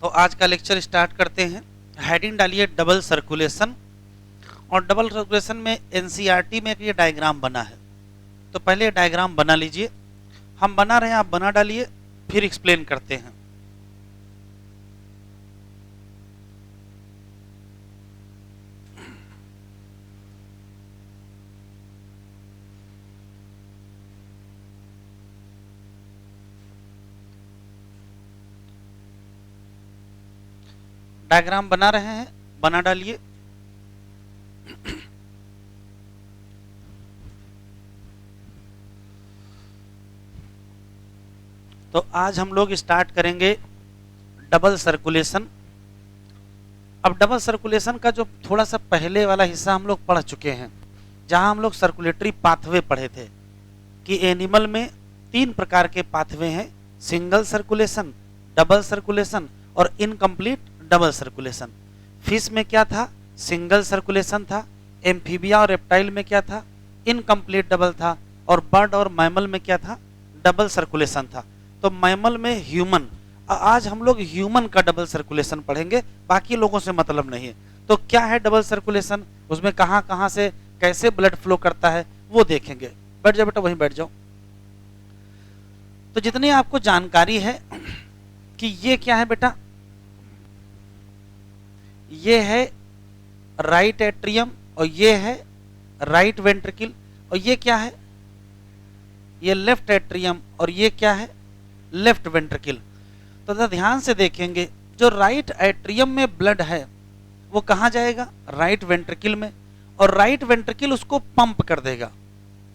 तो आज का लेक्चर स्टार्ट करते हैं। हेडिंग डालिए डबल सर्कुलेशन। और डबल सर्कुलेशन में एनसीईआरटी में एक ये डायग्राम बना है, तो पहले डायग्राम बना लीजिए। हम बना रहे हैं, आप बना डालिए, फिर एक्सप्लेन करते हैं। डायग्राम बना रहे हैं, बना डालिए। तो आज हम लोग स्टार्ट करेंगे डबल सर्कुलेशन। अब डबल सर्कुलेशन का जो थोड़ा सा पहले वाला हिस्सा हम लोग पढ़ चुके हैं, जहां हम लोग सर्कुलेटरी पाथवे पढ़े थे कि एनिमल में 3 प्रकार के पाथवे हैं, सिंगल सर्कुलेशन, डबल सर्कुलेशन और इनकम्प्लीट डबल सर्कुलेशन। फिश में क्या था? सिंगल सर्कुलेशन था। एम्फीबिया और रेप्टाइल में क्या था? इनकम्प्लीट डबल था। और बर्ड और मैमल में क्या था? डबल सर्कुलेशन था। तो मैमल में ह्यूमन, आज हम लोग ह्यूमन का डबल सर्कुलेशन पढ़ेंगे, बाकी लोगों से मतलब नहीं है। तो क्या है डबल सर्कुलेशन, उसमें कहां कहां से कैसे ब्लड फ्लो करता है वो देखेंगे। बैठ जाओ बेटा, वहीं बैठ जाओ। तो जितनी आपको जानकारी है कि ये क्या है बेटा, ये है राइट एट्रियम और ये है राइट वेंट्रिकल, और ये क्या है? ये लेफ्ट एट्रियम और ये क्या है? Left ventricle. तो ध्यान से देखेंगे, जो राइट एट्रियम में ब्लड है वो कहां जाएगा? राइट वेंट्रिकल में, और राइट वेंट्रिकल उसको पंप कर देगा।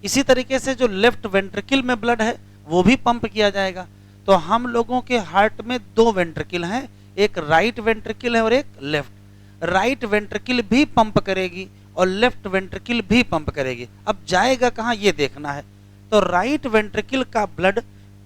इसी तरीके से जो लेफ्ट वेंट्रिकल में ब्लड है वो भी पंप किया जाएगा। तो हम लोगों के हार्ट में 2 वेंट्रिकल हैं, एक राइट वेंट्रिकल है और एक लेफ्ट। राइट वेंट्रिकल भी पंप करेगी और लेफ्ट वेंट्रिकल भी पंप करेगी। अब जाएगा कहां ये देखना है। तो राइट वेंट्रिकल का ब्लड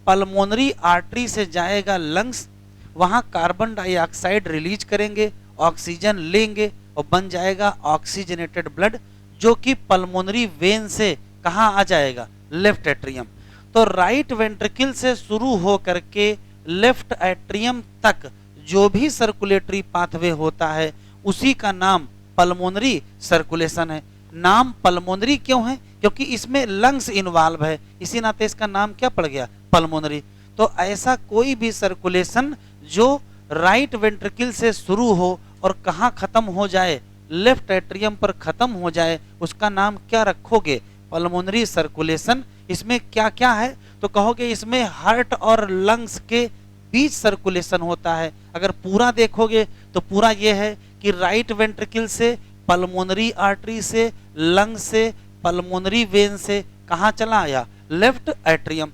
पल्मोनरी आर्टरी से जाएगा लंग्स, वहां कार्बन डाइऑक्साइड रिलीज करेंगे, ऑक्सीजन लेंगे और बन जाएगा ऑक्सीजनेटेड ब्लड, जो कि पल्मोनरी वेन से कहां आ जाएगा? Left atrium. तो राइट वेंट्रिकल से शुरू हो करके लेफ्ट एट्रियम तक जो भी सर्कुलेटरी पाथवे होता है उसी का नाम पल्मोनरी सर्कुलेशन है। नाम पल्मोनरी क्यों है? क्योंकि इसमें लंग्स इन्वॉल्व है, इसी नाते इसका नाम क्या पड़ गया? पल्मोनरी। तो ऐसा कोई भी सर्कुलेशन जो राइट वेंट्रिकल से शुरू हो और कहां खत्म हो जाए? लेफ्ट एट्रियम पर खत्म हो जाए, उसका नाम क्या रखोगे? Pulmonary circulation. इसमें क्या क्या है? तो कहोगे इसमें हार्ट और लंग्स के बीच सर्कुलेशन होता है। अगर पूरा देखोगे तो पूरा ये है कि राइट वेंट्रिकल से, पल्मोनरी आर्टरी से, लंग से, पल्मोनरी वेन से कहां चला आया? Left atrium.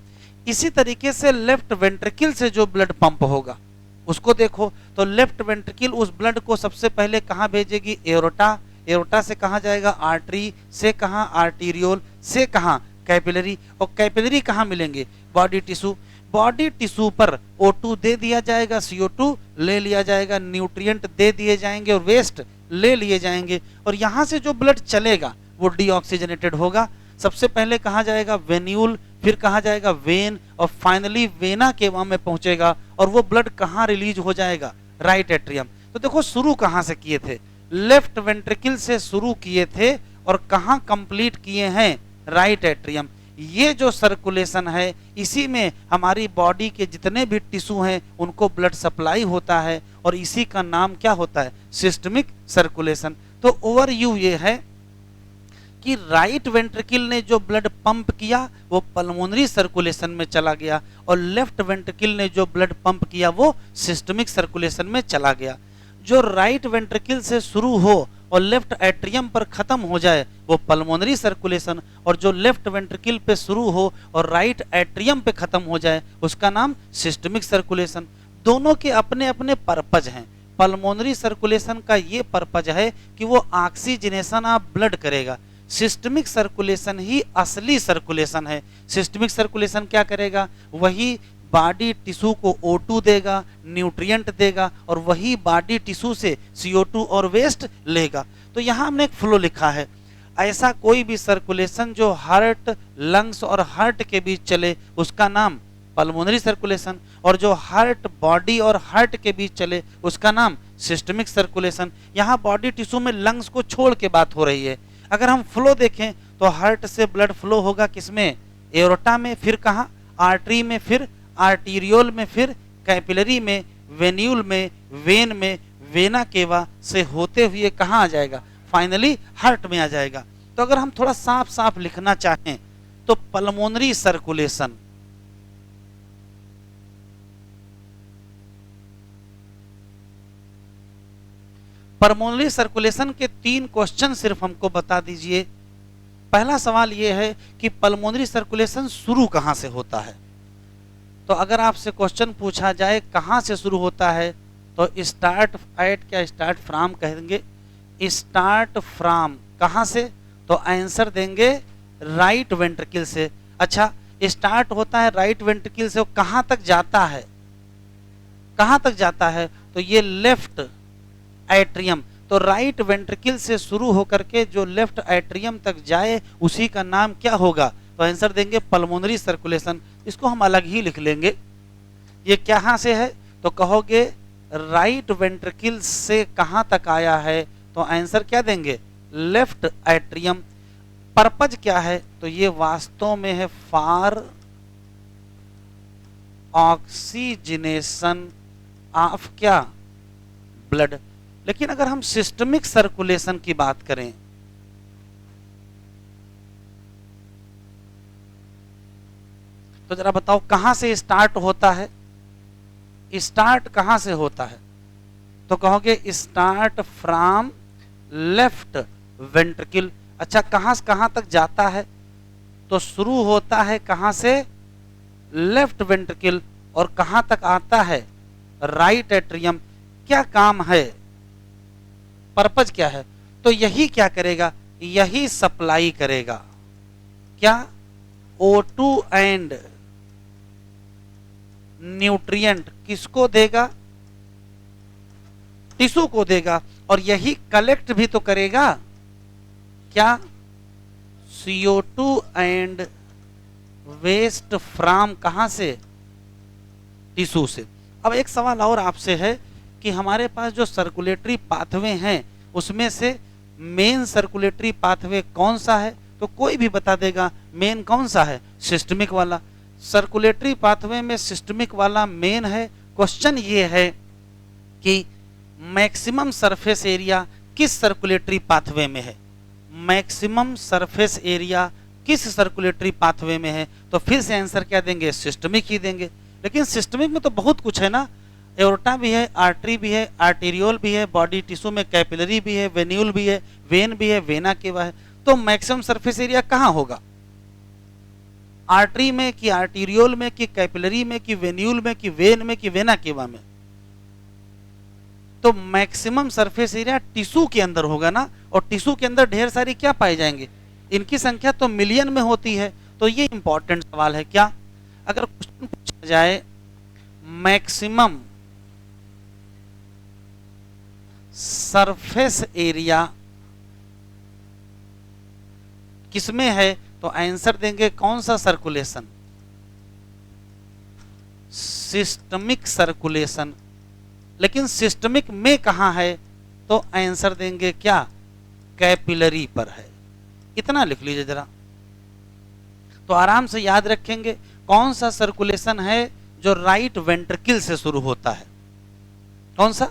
इसी तरीके से लेफ्ट वेंट्रिकल से जो ब्लड पंप होगा उसको देखो, तो लेफ्ट वेंट्रिकल उस ब्लड को सबसे पहले कहां भेजेगी? एरोटा। एरोटा से कहां जाएगा? आर्टरी से कहां? आर्टीरियोल से कहां? कैपिलरी। और कैपिलरी कहां मिलेंगे? Body tissue. बॉडी टिश्यू पर O2 दे दिया जाएगा, CO2 ले लिया जाएगा, न्यूट्रिएंट दे दिए जाएंगे और वेस्ट ले लिए जाएंगे, और यहां से जो ब्लड चलेगा वो डीऑक्सीजनेटेड होगा। सबसे पहले कहां जाएगा? वेन्यूल, फिर कहां जाएगा? वेन, और फाइनली वेना के वहां में पहुंचेगा, और वो ब्लड कहां रिलीज हो जाएगा? Right atrium. तो देखो शुरू कहां से किए थे? लेफ्ट वेंट्रिकल से शुरू किए थे और कहां कंप्लीट किए हैं? Right atrium. ये जो सर्कुलेशन है इसी में हमारी बॉडी के जितने भी टिश्यू हैं उनको ब्लड सप्लाई होता है, और इसी का नाम क्या होता है? Systemic circulation. तो ओवरव्यू ये है कि राइट वेंट्रिकल ने जो ब्लड पंप किया वो पल्मोनरी सर्कुलेशन में चला गया, और लेफ्ट वेंट्रिकल ने जो ब्लड पंप किया वो सिस्टमिक सर्कुलेशन में चला गया। जो राइट वेंट्रिकल से शुरू हो और लेफ्ट एट्रियम पर खत्म हो जाए वो पल्मोनरी सर्कुलेशन, और जो लेफ्ट वेंट्रिकल पे शुरू हो और राइट एट्रियम पे खत्म हो जाए उसका नाम सिस्टमिक सर्कुलेशन। दोनों के अपने अपने पर्पज हैं। पल्मोनरी सर्कुलेशन का ये पर्पज है कि वो ऑक्सीजनेशन ऑफ ब्लड करेगा। सिस्टमिक सर्कुलेशन ही असली सर्कुलेशन है। सिस्टमिक सर्कुलेशन क्या करेगा? वही बॉडी टिश्यू को O2 देगा, न्यूट्रिएंट देगा, और वही बॉडी टिश्यू से CO2 और वेस्ट लेगा। तो यहाँ हमने एक फ्लो लिखा है। ऐसा कोई भी सर्कुलेशन जो हार्ट, लंग्स और हार्ट के बीच चले उसका नाम पल्मोनरी सर्कुलेशन, और जो हार्ट बॉडी और हार्ट के बीच चले उसका नाम सिस्टमिक सर्कुलेशन। यहाँ बॉडी टिश्यू में लंग्स को छोड़ के बात हो रही है। अगर हम फ्लो देखें तो हार्ट से ब्लड फ्लो होगा किसमें, एओर्टा में, फिर कहाँ, आर्टरी में, फिर आर्टीरियोल में, फिर कैपिलरी में, वेन्यूल में, वेन में, वेना केवा से होते हुए कहाँ आ जाएगा, फाइनली हार्ट में आ जाएगा। तो अगर हम थोड़ा साफ साफ लिखना चाहें तो पल्मोनरी सर्कुलेशन, पल्मोनरी सर्कुलेशन के 3 क्वेश्चन सिर्फ हमको बता दीजिए। पहला सवाल यह है कि पल्मोनरी सर्कुलेशन शुरू कहां से होता है। तो अगर आपसे क्वेश्चन पूछा जाए कहां से शुरू होता है तो स्टार्ट एट, क्या स्टार्ट फ्रॉम कहेंगे, स्टार्ट फ्रॉम कहां से, तो आंसर देंगे राइट वेंट्रिकल से। अच्छा, स्टार्ट होता है राइट वेंट्रिकल से, वो कहां तक जाता है, कहां तक जाता है, तो ये लेफ्ट एट्रियम। तो राइट वेंट्रिकल से शुरू होकर के जो लेफ्ट एट्रियम तक जाए उसी का नाम क्या होगा, तो आंसर देंगे पल्मोनरी सर्कुलेशन। इसको हम अलग ही लिख लेंगे। ये कहां से है तो कहोगे राइट वेंट्रिकल से कहां तक आया है, तो आंसर क्या देंगे, लेफ्ट एट्रियम। पर्पज क्या है, तो ये वास्तव में है फॉर ऑक्सीजनेशन ऑफ क्या, ब्लड। लेकिन अगर हम सिस्टमिक सर्कुलेशन की बात करें तो जरा बताओ कहां से स्टार्ट होता है, स्टार्ट कहां से होता है, तो कहोगे स्टार्ट फ्रॉम लेफ्ट वेंट्रिकल। अच्छा, कहां से कहां तक जाता है, तो शुरू होता है कहां से, लेफ्ट वेंट्रिकल, और कहां तक आता है, राइट एट्रियम। क्या काम है, पर्पज क्या है, तो यही क्या करेगा, यही सप्लाई करेगा, क्या, O2 एंड न्यूट्रिएंट किसको देगा, टिश्यू को देगा, और यही कलेक्ट भी तो करेगा, क्या, CO2 एंड वेस्ट फ्रॉम कहां से, टिश्यू से। अब एक सवाल और आपसे है कि हमारे पास जो सर्कुलेटरी पाथवे हैं उसमें से मेन सर्कुलेटरी पाथवे कौन सा है, तो कोई भी बता देगा मेन कौन सा है, सिस्टमिक वाला। सर्कुलेटरी पाथवे में सिस्टमिक वाला मेन है। क्वेश्चन ये है कि मैक्सिमम सरफेस एरिया किस सर्कुलेटरी पाथवे में है, मैक्सिमम सरफेस एरिया किस सर्कुलेटरी पाथवे में है, तो फिर से आंसर क्या देंगे, सिस्टमिक ही देंगे। लेकिन सिस्टमिक में तो बहुत कुछ है ना, एओर्टा भी है, आर्टरी भी है, आर्टीरियोल भी है, बॉडी टिश्यू में कैपिलरी भी है, वेन्यूल भी है, वेन भी है, वेना केवा है। तो मैक्सिमम सरफेस एरिया कहां होगा, आर्टरी में कि आर्टीरियोल में कि कैपिलरी में कि वेन्यूल में कि वेन में कि वेना केवा में, तो मैक्सिमम सरफेस एरिया टिश्यू के अंदर होगा ना, और टिश्यू के अंदर ढेर सारी क्या पाए जाएंगे, इनकी संख्या तो मिलियन में होती है। तो ये इंपॉर्टेंट सवाल है। क्या, अगर क्वेश्चन पूछा जाए मैक्सिमम सरफेस एरिया किसमें है, तो आंसर देंगे कौन सा सर्कुलेशन, सिस्टमिक सर्कुलेशन। लेकिन सिस्टमिक में कहां है, तो आंसर देंगे क्या, कैपिलरी पर है। इतना लिख लीजिए जरा, तो आराम से याद रखेंगे कौन सा सर्कुलेशन है जो राइट वेंट्रिकल से शुरू होता है, कौन सा,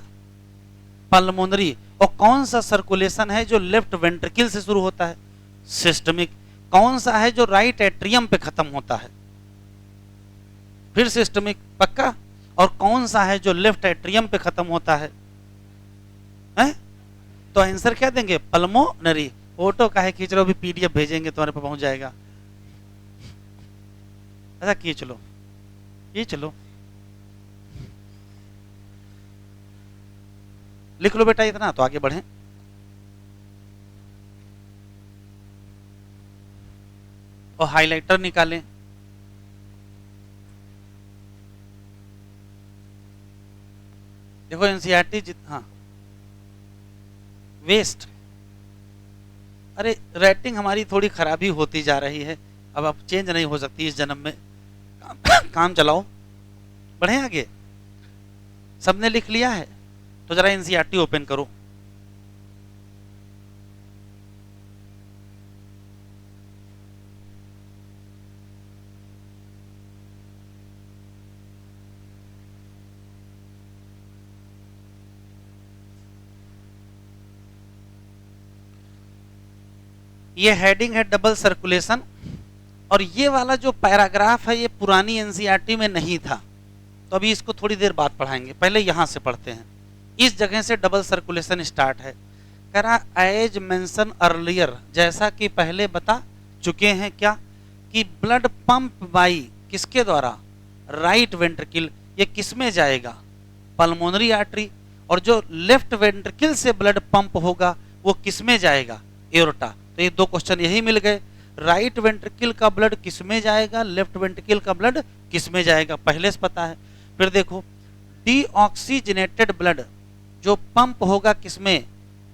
पल्मोनरी। और कौन सा सर्कुलेशन है जो लेफ्ट वेंट्रिकल से शुरू होता है, सिस्टमिक। कौन सा है जो राइट एट्रियम पे खत्म होता है, फिर सिस्टमिक, पक्का। और कौन सा है जो लेफ्ट एट्रियम पे खत्म होता है, तो आंसर क्या देंगे, पल्मोनरी। फोटो काहे खींच रहे हो, अभी PDF भेजेंगे तुम्हारे पे पहुंच जाएगा। अच्छा खींच लो, खींच लो, लिख लो बेटा इतना, तो आगे बढ़ें। और हाइलाइटर निकालें, देखो एनसीईआरटी हाँ, वेस्ट। अरे राइटिंग हमारी थोड़ी खराबी होती जा रही है, अब चेंज नहीं हो सकती इस जन्म में, काम चलाओ, बढ़े आगे। सबने लिख लिया है तो जरा एनसीईआरटी ओपन करो। ये हेडिंग है डबल सर्कुलेशन, और ये वाला जो पैराग्राफ है ये पुरानी एनसीईआरटी में नहीं था, तो अभी इसको थोड़ी देर बाद पढ़ाएंगे। पहले यहां से पढ़ते हैं। इस जगह से डबल सर्कुलेशन स्टार्ट है। कह रहा एज मेंशन अर्लियर, जैसा कि पहले बता चुके हैं क्या, कि ब्लड पंप बाई किसके द्वारा, राइट वेंट्रिकल। ये किसमें जाएगा, पल्मोनरी आर्टरी। और जो लेफ्ट वेंट्रिकल से ब्लड पंप होगा वो किसमें जाएगा, एओर्टा। तो ये दो क्वेश्चन यही मिल गए। राइट वेंट्रिकल का ब्लड किसमें जाएगा, लेफ्ट वेंट्रिकल का ब्लड किसमें जाएगा, पहले से पता है। फिर देखो डीऑक्सीजनेटेड ब्लड जो पंप होगा किसमें,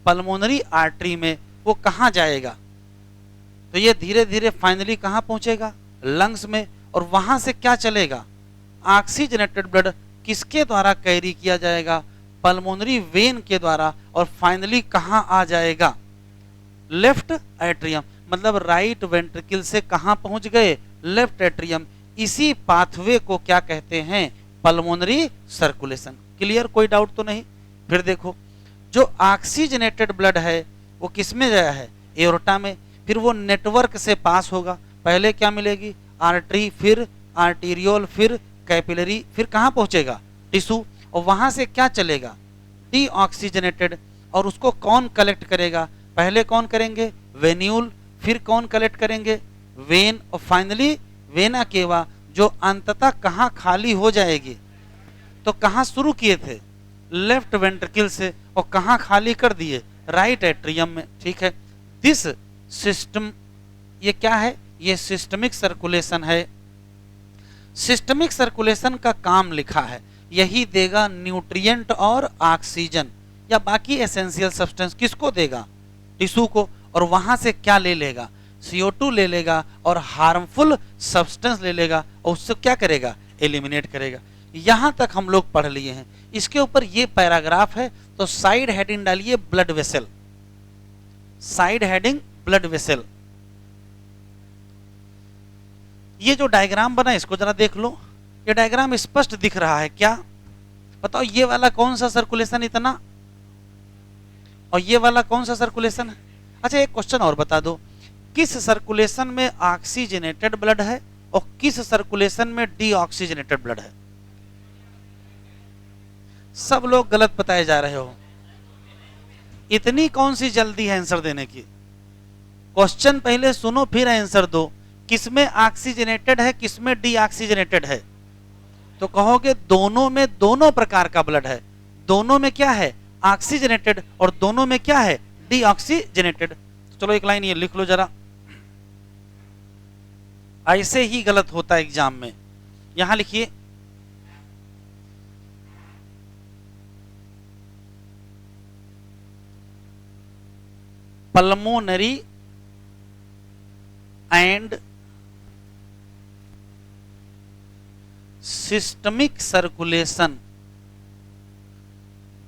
पल्मोनरी आर्टरी में, वो कहां जाएगा, तो ये धीरे धीरे फाइनली कहां पहुंचेगा, लंग्स में। और वहां से क्या चलेगा, ऑक्सीजनेटेड ब्लड किसके द्वारा कैरी किया जाएगा, पल्मोनरी वेन के द्वारा, और फाइनली कहां आ जाएगा, लेफ्ट एट्रियम। मतलब राइट वेंट्रिकल से कहां पहुंच गए, लेफ्ट एट्रियम। इसी पाथवे को क्या कहते हैं, पल्मोनरी सर्कुलेशन। क्लियर, कोई डाउट तो नहीं। फिर देखो जो ऑक्सीजनेटेड ब्लड है वो किसमें गया है, एओर्टा में। फिर वो नेटवर्क से पास होगा, पहले क्या मिलेगी, आर्टरी, फिर आर्टीरियोल, फिर कैपिलरी, फिर कहां पहुंचेगा, टिश्यू। और वहां से क्या चलेगा, डीऑक्सीजनेटेड। और उसको कौन कलेक्ट करेगा, पहले कौन करेंगे, वेन्यूल, फिर कौन कलेक्ट करेंगे, वेन, और फाइनली वेना केवा, जो अंततः कहां खाली हो जाएगी। तो कहां शुरू किए थे, लेफ्ट वेंट्रिकल से, और कहां खाली कर दिए, राइट एट्रियम में। ठीक है, दिस सिस्टम, ये क्या है, ये सिस्टमिक सर्कुलेशन है। सिस्टमिक सर्कुलेशन का काम लिखा है, यही देगा न्यूट्रिएंट और ऑक्सीजन या बाकी एसेंशियल सब्सटेंस, किसको देगा, टिश्यू को। और वहां से क्या ले लेगा, CO2 ले लेगा और हार्मफुल सब्सटेंस ले लेगा, और उससे क्या करेगा, एलिमिनेट करेगा। यहां तक हम लोग पढ़ लिए हैं। इसके ऊपर ये पैराग्राफ है, तो साइड हेडिंग डालिए blood vessel, side heading blood vessel. ये जो डायग्राम बना इसको जरा देख लो, ये डायग्राम स्पष्ट दिख रहा है क्या, बताओ ये वाला कौन सा सर्कुलेशन इतना, और ये वाला कौन सा सर्कुलेशन है। अच्छा एक क्वेश्चन और बता दो, किस सर्कुलेशन में ऑक्सीजनेटेड ब्लड है और किस सर्कुलेशन में डीऑक्सीजनेटेड ब्लड है। सब लोग गलत बताए जा रहे हो, इतनी कौन सी जल्दी है आंसर देने की। क्वेश्चन पहले सुनो फिर आंसर दो, किसमें ऑक्सीजनेटेड है किसमें डीऑक्सीजनेटेड है। तो कहोगे दोनों में दोनों प्रकार का ब्लड है, दोनों में क्या है, ऑक्सीजनेटेड, और दोनों में क्या है, डीऑक्सीजनेटेड। चलो एक लाइन ये लिख लो जरा, ऐसे ही गलत होता है एग्जाम में। यहां लिखिए pulmonary and systemic circulation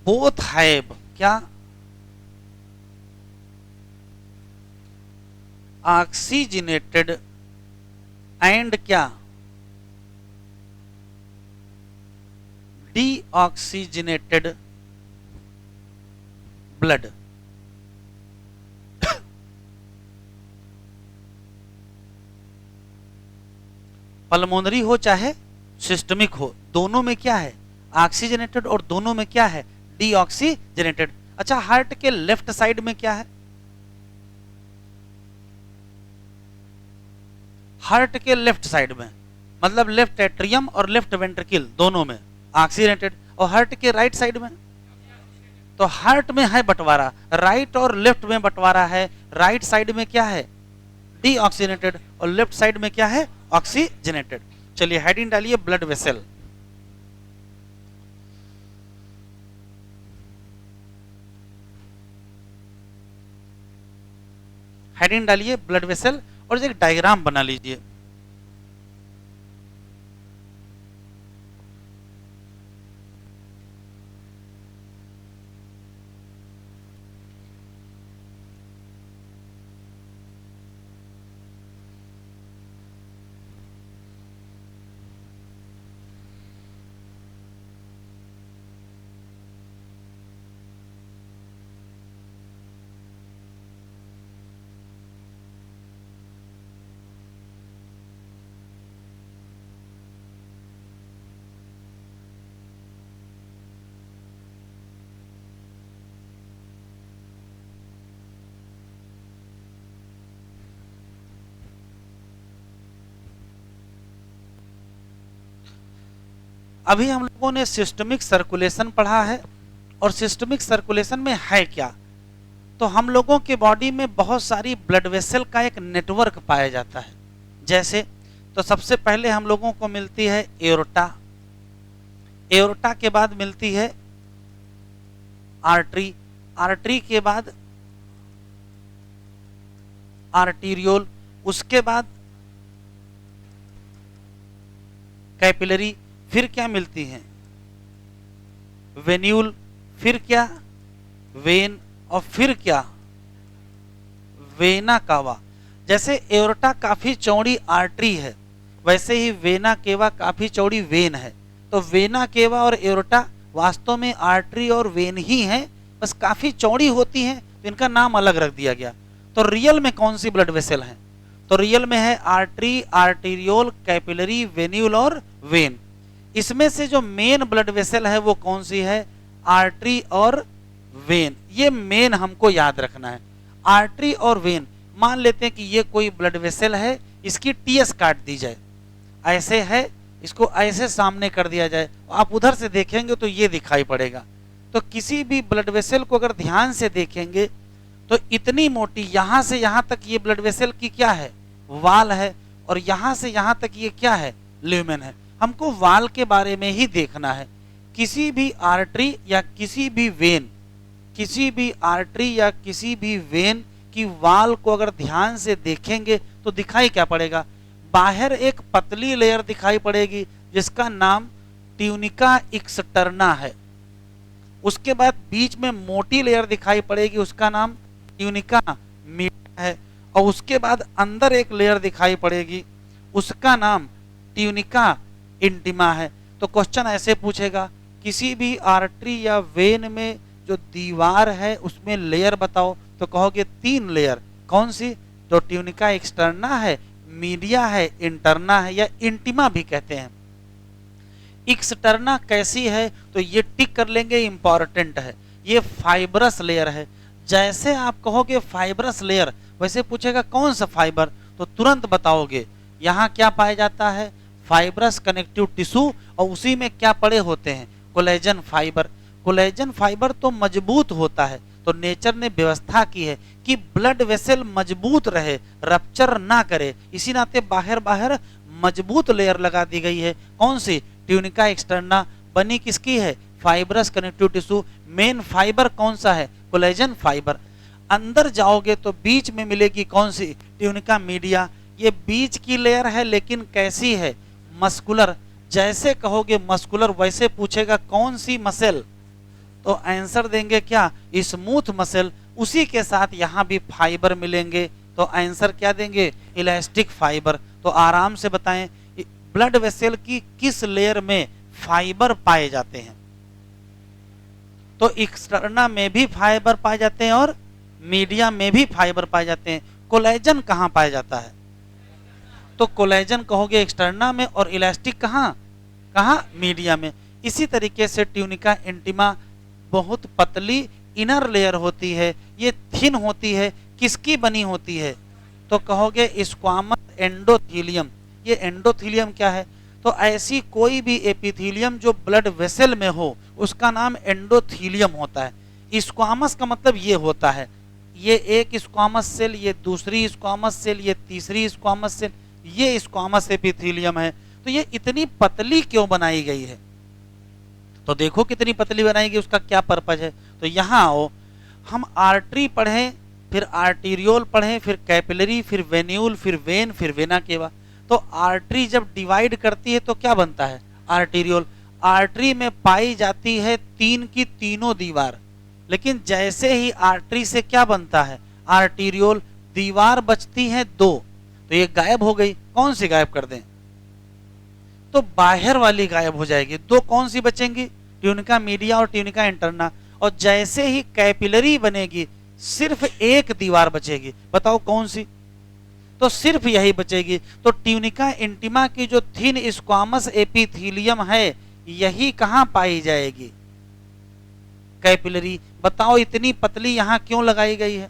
both have क्या, ऑक्सीजनेटेड एंड क्या, डीऑक्सीजनेटेड ब्लड। पल्मोनरी हो चाहे सिस्टमिक हो, दोनों में क्या है, ऑक्सीजनेटेड, और दोनों में क्या है, डीऑक्सीजनेटेड। अच्छा हार्ट के लेफ्ट साइड में क्या है, हार्ट के लेफ्ट साइड में, मतलब लेफ्ट एट्रियम और लेफ्ट वेंट्रिकल दोनों में ऑक्सीजनेटेड, और हार्ट के राइट साइड में, तो हार्ट में है बंटवारा, राइट और लेफ्ट में बंटवारा है। राइट साइड में क्या है, डीऑक्सीजनेटेड, और लेफ्ट साइड में क्या है, ऑक्सीजनेटेड। चलिए हेडिंग डालिए ब्लड वेसल। हेडिंग डालिए ब्लड वेसल, और एक डायग्राम बना लीजिए। अभी हम लोगों ने सिस्टमिक सर्कुलेशन पढ़ा है, और सिस्टमिक सर्कुलेशन में है क्या, तो हम लोगों के बॉडी में बहुत सारी ब्लड वेसल का एक नेटवर्क पाया जाता है। जैसे तो सबसे पहले हम लोगों को मिलती है एओर्टा, एओर्टा के बाद मिलती है आर्टरी, आर्टरी के बाद आर्टीरियोल, उसके बाद कैपिलरी, फिर क्या मिलती है वेन्यूल, फिर क्या वेन, और फिर क्या वेना कावा। जैसे एओर्टा काफी चौड़ी आर्टरी है, वैसे ही वेना केवा काफी चौड़ी वेन है। तो वेना केवा और एओर्टा वास्तव में आर्टरी और वेन ही है, बस काफी चौड़ी होती हैं, तो इनका नाम अलग रख दिया गया। तो रियल में कौन सी ब्लड वेसल है, तो रियल में है आर्टरी, आर्टीरियोल, कैपिलरी, वेन्यूल और वेन। इसमें से जो मेन ब्लड वेसल है वो कौन सी है, आर्टरी और वेन। ये मेन हमको याद रखना है, आर्टरी और वेन। मान लेते हैं कि ये कोई ब्लड वेसल है, इसकी टीएस काट दी जाए, ऐसे है, इसको ऐसे सामने कर दिया जाए, आप उधर से देखेंगे तो ये दिखाई पड़ेगा। तो किसी भी ब्लड वेसल को अगर ध्यान से देखेंगे तो इतनी मोटी, यहां से यहां तक ये ब्लड वेसल की क्या है, वाल है, और यहां से यहां तक ये क्या है, ल्यूमेन है। हमको वाल के बारे में ही देखना है। किसी भी आर्टरी या किसी भी वेन, किसी भी आर्टरी या किसी भी वेन की वाल को अगर ध्यान से देखेंगे तो दिखाई क्या पड़ेगा, बाहर एक पतली लेयर दिखाई पड़ेगी जिसका नाम ट्यूनिका एक्सटर्ना है। उसके बाद बीच में मोटी लेयर दिखाई पड़ेगी, उसका नाम ट्यूनिका मीडिया है, और उसके बाद अंदर एक लेयर दिखाई पड़ेगी, उसका नाम ट्यूनिका इंटिमा है। तो क्वेश्चन ऐसे पूछेगा, किसी भी आर्टरी या वेन में जो दीवार है उसमें लेयर बताओ, तो कहोगे 3 लेयर। कौन सी, तो ट्यूनिका एक्सटर्ना है, मीडिया है, इंटरना है, या इंटिमा भी कहते हैं। एक्सटर्ना कैसी है, तो ये टिक कर लेंगे, इंपॉर्टेंट है, ये फाइबरस लेयर है। जैसे आप कहोगे फाइबरस लेयर, वैसे पूछेगा कौन सा फाइबर, तो तुरंत बताओगे। यहाँ क्या पाया जाता है, फाइबरस कनेक्टिव टिश्यू, और उसी में क्या पड़े होते हैं, कोलेजन फाइबर। कोलेजन फाइबर तो मजबूत होता है, तो नेचर ने व्यवस्था की है कि ब्लड वेसल मजबूत रहे, रप्चर ना करे, इसी नाते बाहर बाहर मजबूत लेयर लगा दी गई है। कौन सी, ट्यूनिका एक्सटर्ना। बनी किसकी है, fibrous connective tissue. Main fibre कौन सा है, कोलेजन फाइबर। अंदर जाओगे तो बीच में मिलेगी कौन सी, ट्यूनिका मीडिया। ये बीच की लेयर है, लेकिन कैसी है, मस्कुलर। जैसे कहोगे मस्कुलर, वैसे पूछेगा कौन सी मसल, तो आंसर देंगे क्या, स्मूथ मसल। उसी के साथ यहाँ भी फाइबर मिलेंगे, तो आंसर क्या देंगे, इलास्टिक फाइबर। तो आराम से बताएं, ब्लड वेसल की किस लेयर में फाइबर पाए जाते हैं, तो एक्सटर्ना में भी फाइबर पाए जाते हैं और मीडिया में भी फाइबर पाए जाते हैं। कोलेजन कहाँ पाया जाता है, तो कोलेजन कहोगे एक्सटर्ना में, और इलास्टिक कहाँ कहाँ, मीडिया में। इसी तरीके से ट्यूनिका इंटिमा बहुत पतली इनर लेयर होती है, ये थिन होती है, किसकी बनी होती है, तो कहोगे स्क्वामस एंडोथीलियम। ये एंडोथीलियम क्या है, तो ऐसी कोई भी एपिथीलियम जो ब्लड वेसल में हो उसका नाम एंडोथीलियम होता है। स्क्वामस का मतलब ये होता है, ये एक स्क्वामस सेल, ये दूसरी स्क्वामस सेल, ये तीसरी स्क्वामस सेल, ये स्क्वामस एपिथीलियम है। तो ये इतनी पतली क्यों बनाई गई है, तो देखो कितनी पतली बनाई गई, उसका क्या पर्पज है। तो यहाँ आओ, हम आर्टरी पढ़ें, फिर आर्टीरियोल पढ़ें, फिर कैपिलरी, फिर वेन्यूल, फिर वेन, फिर वेना केवा। तो आर्टरी जब डिवाइड करती है तो क्या बनता है, आर्टीरियोल। आर्टरी में पाई जाती है 3 की तीनों दीवार, लेकिन जैसे ही आर्टरी से क्या बनता है, आर्टीरियोल, दीवार बचती है 2, तो ये गायब हो गई। कौन सी गायब कर दें, तो बाहर वाली गायब हो जाएगी। 2 कौन सी बचेंगी, ट्यूनिका मीडिया और ट्यूनिका इंटरना। और जैसे ही कैपिलरी बनेगी सिर्फ एक दीवार बचेगी, बताओ कौन सी, तो सिर्फ यही बचेगी। तो ट्यूनिका इंटिमा की जो थिन स्क्वामस एपिथीलियम है यही कहां पाई जाएगी, कैपिलरी। बताओ इतनी पतली यहां क्यों लगाई गई है,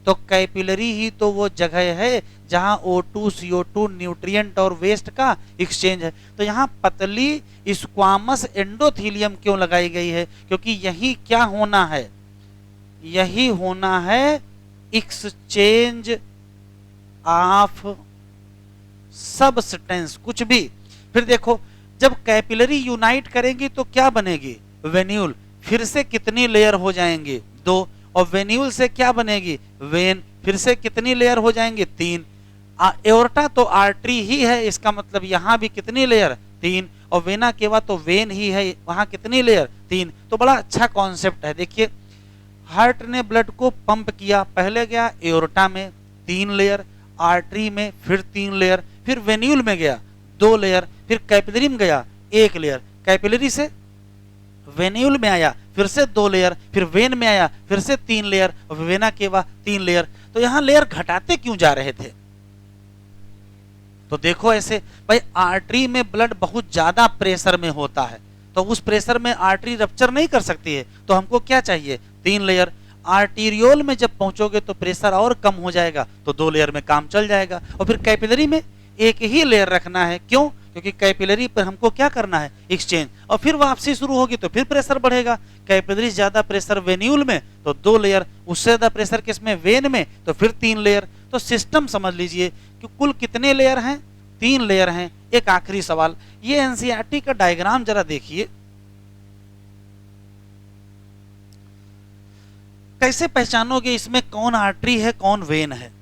तो कैपिलरी ही तो वो जगह है जहां O2 CO2 न्यूट्रिएंट और वेस्ट का एक्सचेंज है। तो यहाँ पतली स्क्वामस एंडोथीलियम क्यों लगाई गई है? क्योंकि यही क्या होना है, यही होना है एक्सचेंज ऑफ सबस्टेंस, कुछ भी। फिर देखो जब कैपिलरी यूनाइट करेंगी तो क्या बनेगी? वेन्यूल। फिर से कितनी लेयर हो जाएंगे? 2। और वेन्यूल से क्या बनेगी? वेन। फिर से कितनी लेयर हो जाएंगे? 3। एओर्टा तो आर्टरी ही है, इसका मतलब यहां भी कितनी लेयर? 3। और वेना केवा तो वेन ही है, वहां कितनी लेयर? 3। तो बड़ा अच्छा कॉन्सेप्ट है। देखिए हार्ट ने ब्लड को पंप किया, पहले गया एओर्टा में 3 लेयर, आर्टरी में फिर 3 लेयर, फिर वेन्यूल में गया 2 लेयर, फिर कैपिलरी में गया 1 लेयर, कैपिलरी से वेन्यूल में आया फिर से 2 लेयर, फिर वेन में आया फिर से 3 लेयर, और वेना केवा 3 लेयर। तो यहां लेयर घटाते क्यों जा रहे थे? तो देखो ऐसे भाई, आर्टरी में ब्लड बहुत ज्यादा प्रेशर में होता है, तो उस प्रेशर में आर्टरी रप्चर नहीं कर सकती है, तो हमको क्या चाहिए? 3 लेयर। आर्टीरियोल में जब पहुंचोगे तो प्रेशर और कम हो जाएगा, तो 2 लेयर में काम चल जाएगा। और फिर कैपिलरी में 1 ही लेयर रखना है, क्यों? क्योंकि कैपिलरी पर हमको क्या करना है? एक्सचेंज। और फिर वापसी शुरू होगी तो फिर प्रेशर बढ़ेगा। कैपिलरी ज्यादा प्रेशर वेन्यूल में तो 2 लेयर, उससे ज्यादा प्रेशर किसमें? वेन में, तो फिर 3 लेयर। तो सिस्टम समझ लीजिए कि कुल कितने लेयर हैं? 3 लेयर हैं। एक आखिरी सवाल, ये एनसीईआरटी का डायग्राम जरा देखिए, कैसे पहचानोगे इसमें कौन आर्टरी है कौन वेन है?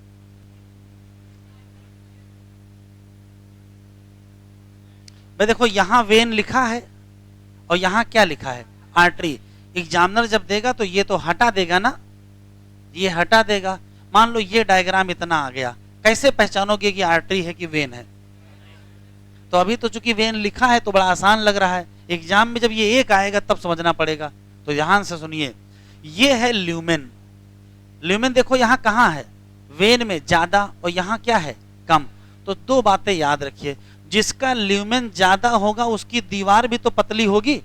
भाई देखो यहां वेन लिखा है और यहां क्या लिखा है? आर्टरी। एग्जामिनर जब देगा तो ये तो हटा देगा ना, ये हटा देगा। मान लो ये डायग्राम इतना आ गया, कैसे पहचानोगे कि आर्टरी है कि वेन है? तो अभी तो चूंकि वेन लिखा है तो बड़ा आसान लग रहा है, एग्जाम में जब ये एक आएगा तब समझना पड़ेगा। तो ध्यान से सुनिए, ये है ल्यूमेन। ल्यूमेन देखो यहां कहां है? वेन में ज्यादा, और यहां क्या है? कम। तो 2 बातें याद रखिए, जिसका ल्यूमेन ज्यादा होगा उसकी दीवार भी तो पतली होगी,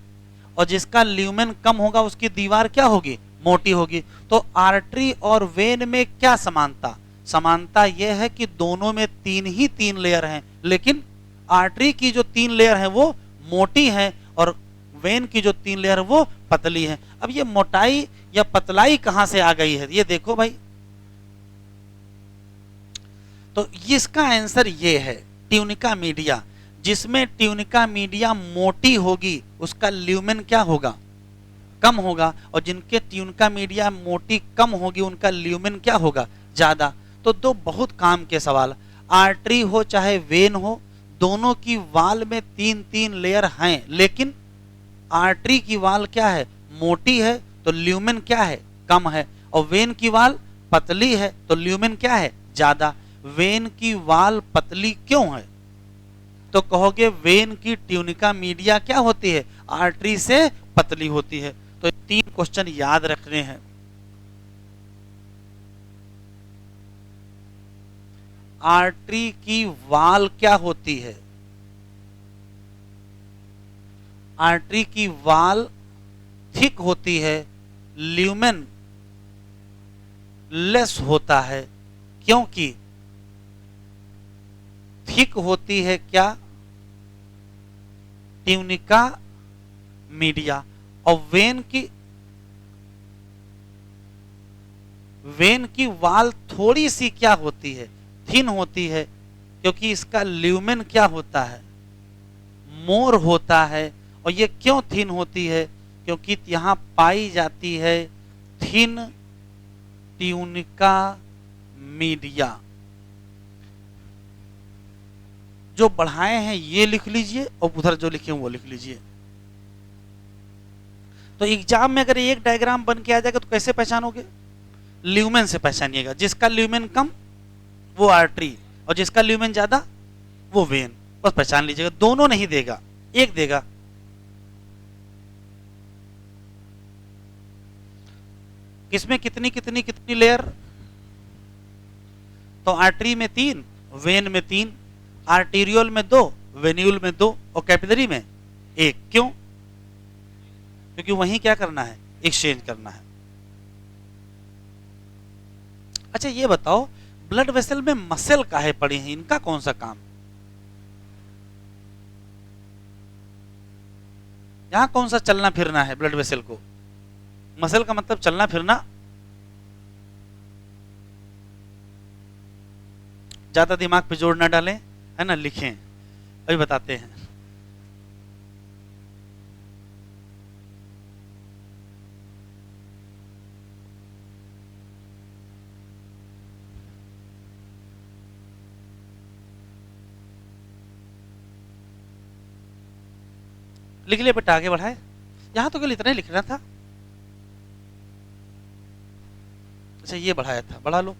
और जिसका ल्यूमेन कम होगा उसकी दीवार क्या होगी? मोटी होगी। तो आर्टरी और वेन में क्या समानता? समानता यह है कि दोनों में 3 लेयर हैं, लेकिन आर्टरी की जो 3 लेयर है वो मोटी है और वेन की जो 3 लेयर है वो पतली है। अब ये मोटाई या पतलाई कहां से आ गई है? ये देखो भाई, तो इसका आंसर ये है ट्यूनिका मीडिया। जिसमें ट्यूनिका मीडिया मोटी होगी उसका ल्यूमेन क्या होगा? कम होगा, और जिनके ट्यूनिका मीडिया मोटी कम होगी उनका ल्यूमेन क्या होगा? ज्यादा। तो 2 बहुत काम के सवाल। आर्टरी हो चाहे वेन हो, दोनों की वाल में 3 लेयर हैं, लेकिन आर्टरी की वाल क्या है? मोटी है, तो ल्यूमेन क्या है? कम है। और वेन की वाल पतली है तो ल्यूमेन क्या है? ज्यादा। वेन की वाल पतली क्यों है? तो कहोगे वेन की ट्यूनिका मीडिया क्या होती है? आर्टरी से पतली होती है। तो 3 क्वेश्चन याद रखने हैं। आर्टरी की वाल क्या होती है? आर्टरी की वाल थिक होती है, ल्यूमेन लेस होता है, क्योंकि थिक होती है क्या? Tunica media. और वेन की वाल थोड़ी सी क्या होती है? थिन होती है, क्योंकि इसका ल्यूमेन क्या होता है? मोर होता है। और ये क्यों थिन होती है? क्योंकि यहां पाई जाती है थिन ट्यूनिका मीडिया। जो बढ़ाए हैं ये लिख लीजिए और उधर जो लिखे वो लिख लीजिए। तो एग्जाम में अगर एक डायग्राम बन के आ जाएगा तो कैसे पहचानोगे? ल्यूमेन से पहचानिएगा। जिसका ल्यूमेन कम वो आर्टरी, और जिसका ल्यूमेन ज्यादा वो वेन। बस पहचान लीजिएगा। दोनों नहीं देगा, एक देगा। किसमें कितनी लेयर? तो आर्टरी में 3, वेन में 3, आर्टीरियोल में 2, वेन्यूल में 2, और कैपिलरी में 1। क्यों? क्योंकि वहीं क्या करना है? एक्सचेंज करना है। अच्छा ये बताओ, ब्लड वेसल में मसल काहे पड़ी हैं, इनका कौन सा काम? यहाँ कौन सा चलना फिरना है ब्लड वेसल को? मसल का मतलब चलना फिरना। ज्यादा दिमाग पे जोर ना डालें, है ना, लिखें, अभी बताते हैं। लिख लिया बेटा, आगे बढ़ाए। यहाँ तो केवल इतना ही लिखना था। अच्छा ये बढ़ाया था, बढ़ा लो,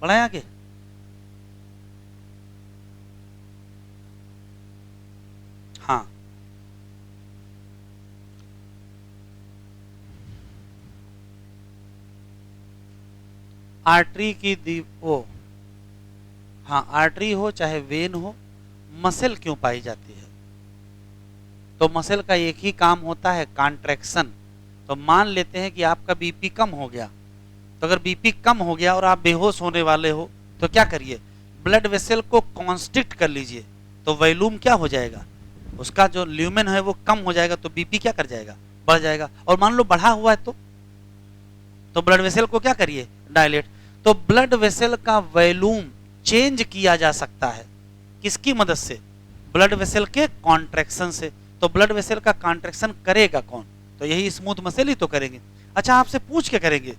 बढ़ाए आगे। हाँ, आर्टरी की दी ओ, हाँ आर्टरी हो चाहे वेन हो, मसल क्यों पाई जाती है? तो मसल का एक ही काम होता है, कॉन्ट्रैक्शन। तो मान लेते हैं कि आपका बीपी कम हो गया, तो अगर बीपी कम हो गया और आप बेहोश होने वाले हो, तो क्या करिए, ब्लड वेसल को कॉन्स्ट्रिक्ट कर लीजिए, तो वॉल्यूम क्या हो जाएगा, उसका जो ल्यूमेन है वो कम हो जाएगा, तो बीपी क्या कर जाएगा, बढ़ जाएगा। और मान लो बढ़ा हुआ है तो ब्लड वेसल को क्या करिए, डायलेट। तो ब्लड वेसल का वॉल्यूम चेंज किया जा सकता है, किसकी मदद से, ब्लड वेसल के कॉन्ट्रैक्शन से। तो ब्लड वेसल का कॉन्ट्रैक्शन करेगा कौन, तो यही स्मूथ मसल ही तो करेंगे। अच्छा आपसे पूछ के करेंगे,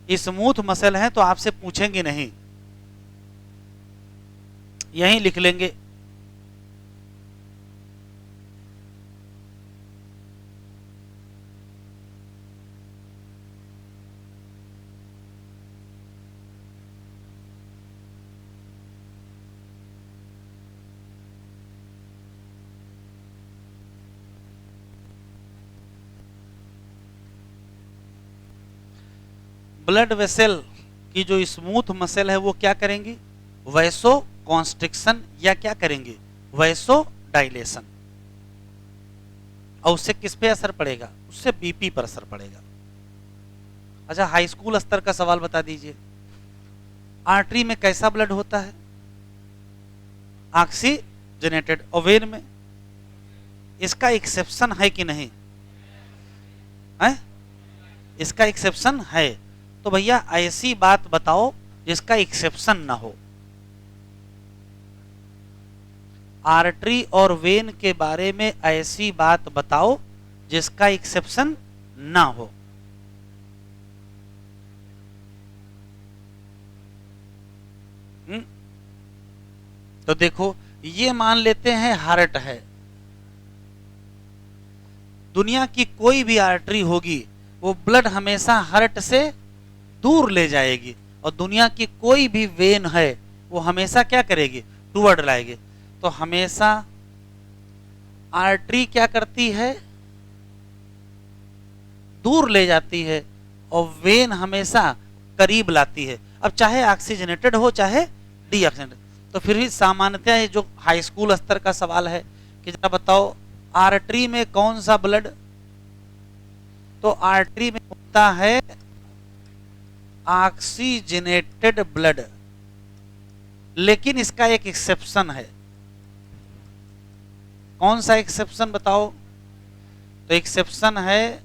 स्मूथ मसल है तो आपसे पूछेंगे नहीं, यही लिख लेंगे। ब्लड वेसल की जो स्मूथ मसल है वो क्या करेंगी, वैसो कॉन्स्ट्रिक्शन, या क्या करेंगे, वैसो डायलेशन। और उससे किस पे असर पड़ेगा, उससे बीपी पर असर पड़ेगा। अच्छा हाई स्कूल स्तर का सवाल बता दीजिए, आर्टरी में कैसा ब्लड होता है, ऑक्सीजनेटेड, और वेन में, इसका एक्सेप्शन है कि नहीं है, इसका एक्सेप्शन है। तो भैया ऐसी बात बताओ जिसका एक्सेप्शन ना हो, आर्टरी और वेन के बारे में ऐसी बात बताओ जिसका एक्सेप्शन ना हो। तो देखो ये मान लेते हैं हार्ट है, दुनिया की कोई भी आर्टरी होगी वो ब्लड हमेशा हार्ट से दूर ले जाएगी, और दुनिया की कोई भी वेन है वो हमेशा क्या करेगी, टूवर्ड लाएगी। तो हमेशा आर्टरी क्या करती है, दूर ले जाती है, और वेन हमेशा करीब लाती है। अब चाहे ऑक्सीजनेटेड हो चाहे डीऑक्सीजनेटेड। तो फिर भी सामान्यतः ये जो हाई स्कूल स्तर का सवाल है कि जरा बताओ आर्टरी में कौन सा ब्लड, तो आर्टरी में होता है ऑक्सीजनेटेड ब्लड, लेकिन इसका एक एक्सेप्शन है। कौन सा एक्सेप्शन बताओ, तो एक्सेप्शन है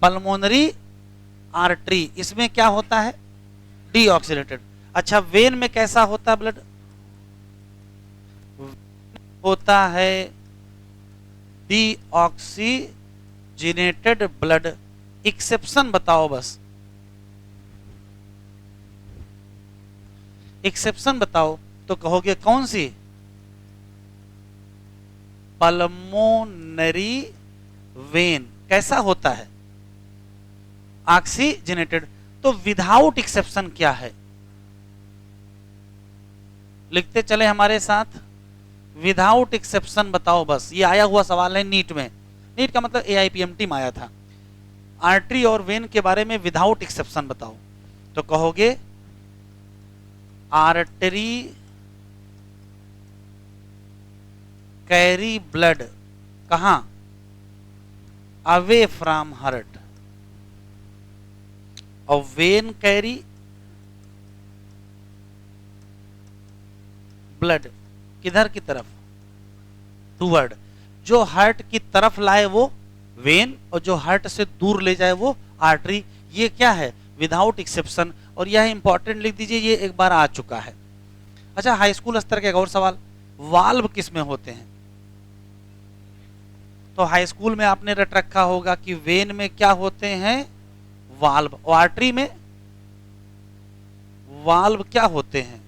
पल्मोनरी आर्टरी, इसमें क्या होता है, डीऑक्सीडेटेड। अच्छा वेन में कैसा होता है ब्लड, होता है डीऑक्सीजिनेटेड ब्लड। एक्सेप्शन बताओ बस, एक्सेप्शन बताओ, तो कहोगे कौन सी, पल्मोनरी वेन कैसा होता है, ऑक्सीजनेटेड। तो विदाउट एक्सेप्शन क्या है, लिखते चले हमारे साथ, विदाउट एक्सेप्शन बताओ बस। ये आया हुआ सवाल है नीट में, नीट का मतलब एआईपीएमटी में आया था, आर्टरी और वेन के बारे में विदाउट एक्सेप्शन बताओ, तो कहोगे आर्टरी कैरी ब्लड कहां, अवे फ्रॉम हार्ट और वेन कैरी ब्लड किधर की तरफ, टूवर्ड, जो हार्ट की तरफ लाए वो वेन और जो हार्ट से दूर ले जाए वो आर्टरी। ये क्या है, विदाउट एक्सेप्शन। और यह इंपॉर्टेंट लिख दीजिए, ये एक बार आ चुका है। अच्छा, हाई स्कूल स्तर का एक और सवाल, वाल्व किस में होते हैं? तो हाई स्कूल में आपने रट रखा होगा कि वेन में क्या होते हैं, वाल्व, और आर्टरी में वाल्व क्या होते हैं,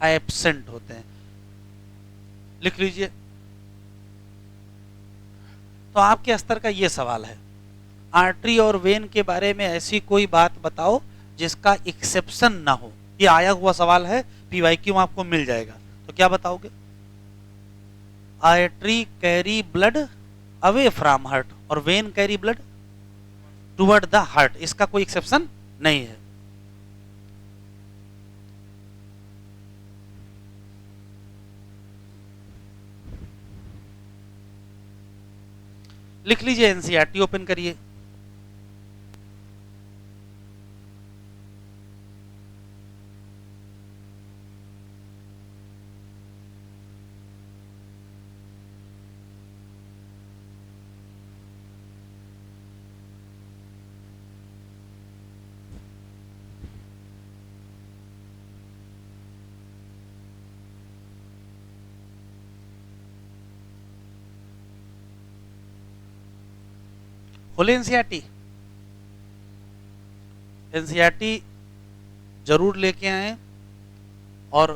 एब्सेंट होते हैं। लिख लीजिए। तो आपके स्तर का ये सवाल है, आर्टरी और वेन के बारे में ऐसी कोई बात बताओ जिसका एक्सेप्शन ना हो। ये आया हुआ सवाल है, पीवाईक्यू में आपको मिल जाएगा। तो क्या बताओगे? Artery carry blood away from heart और vein carry blood toward the heart, इसका कोई एक्सेप्शन नहीं है। लिख लीजिए, एनसीईआरटी ओपन करिए। खोले एनसीईआरटी। एनसीईआरटी जरूर लेके आए और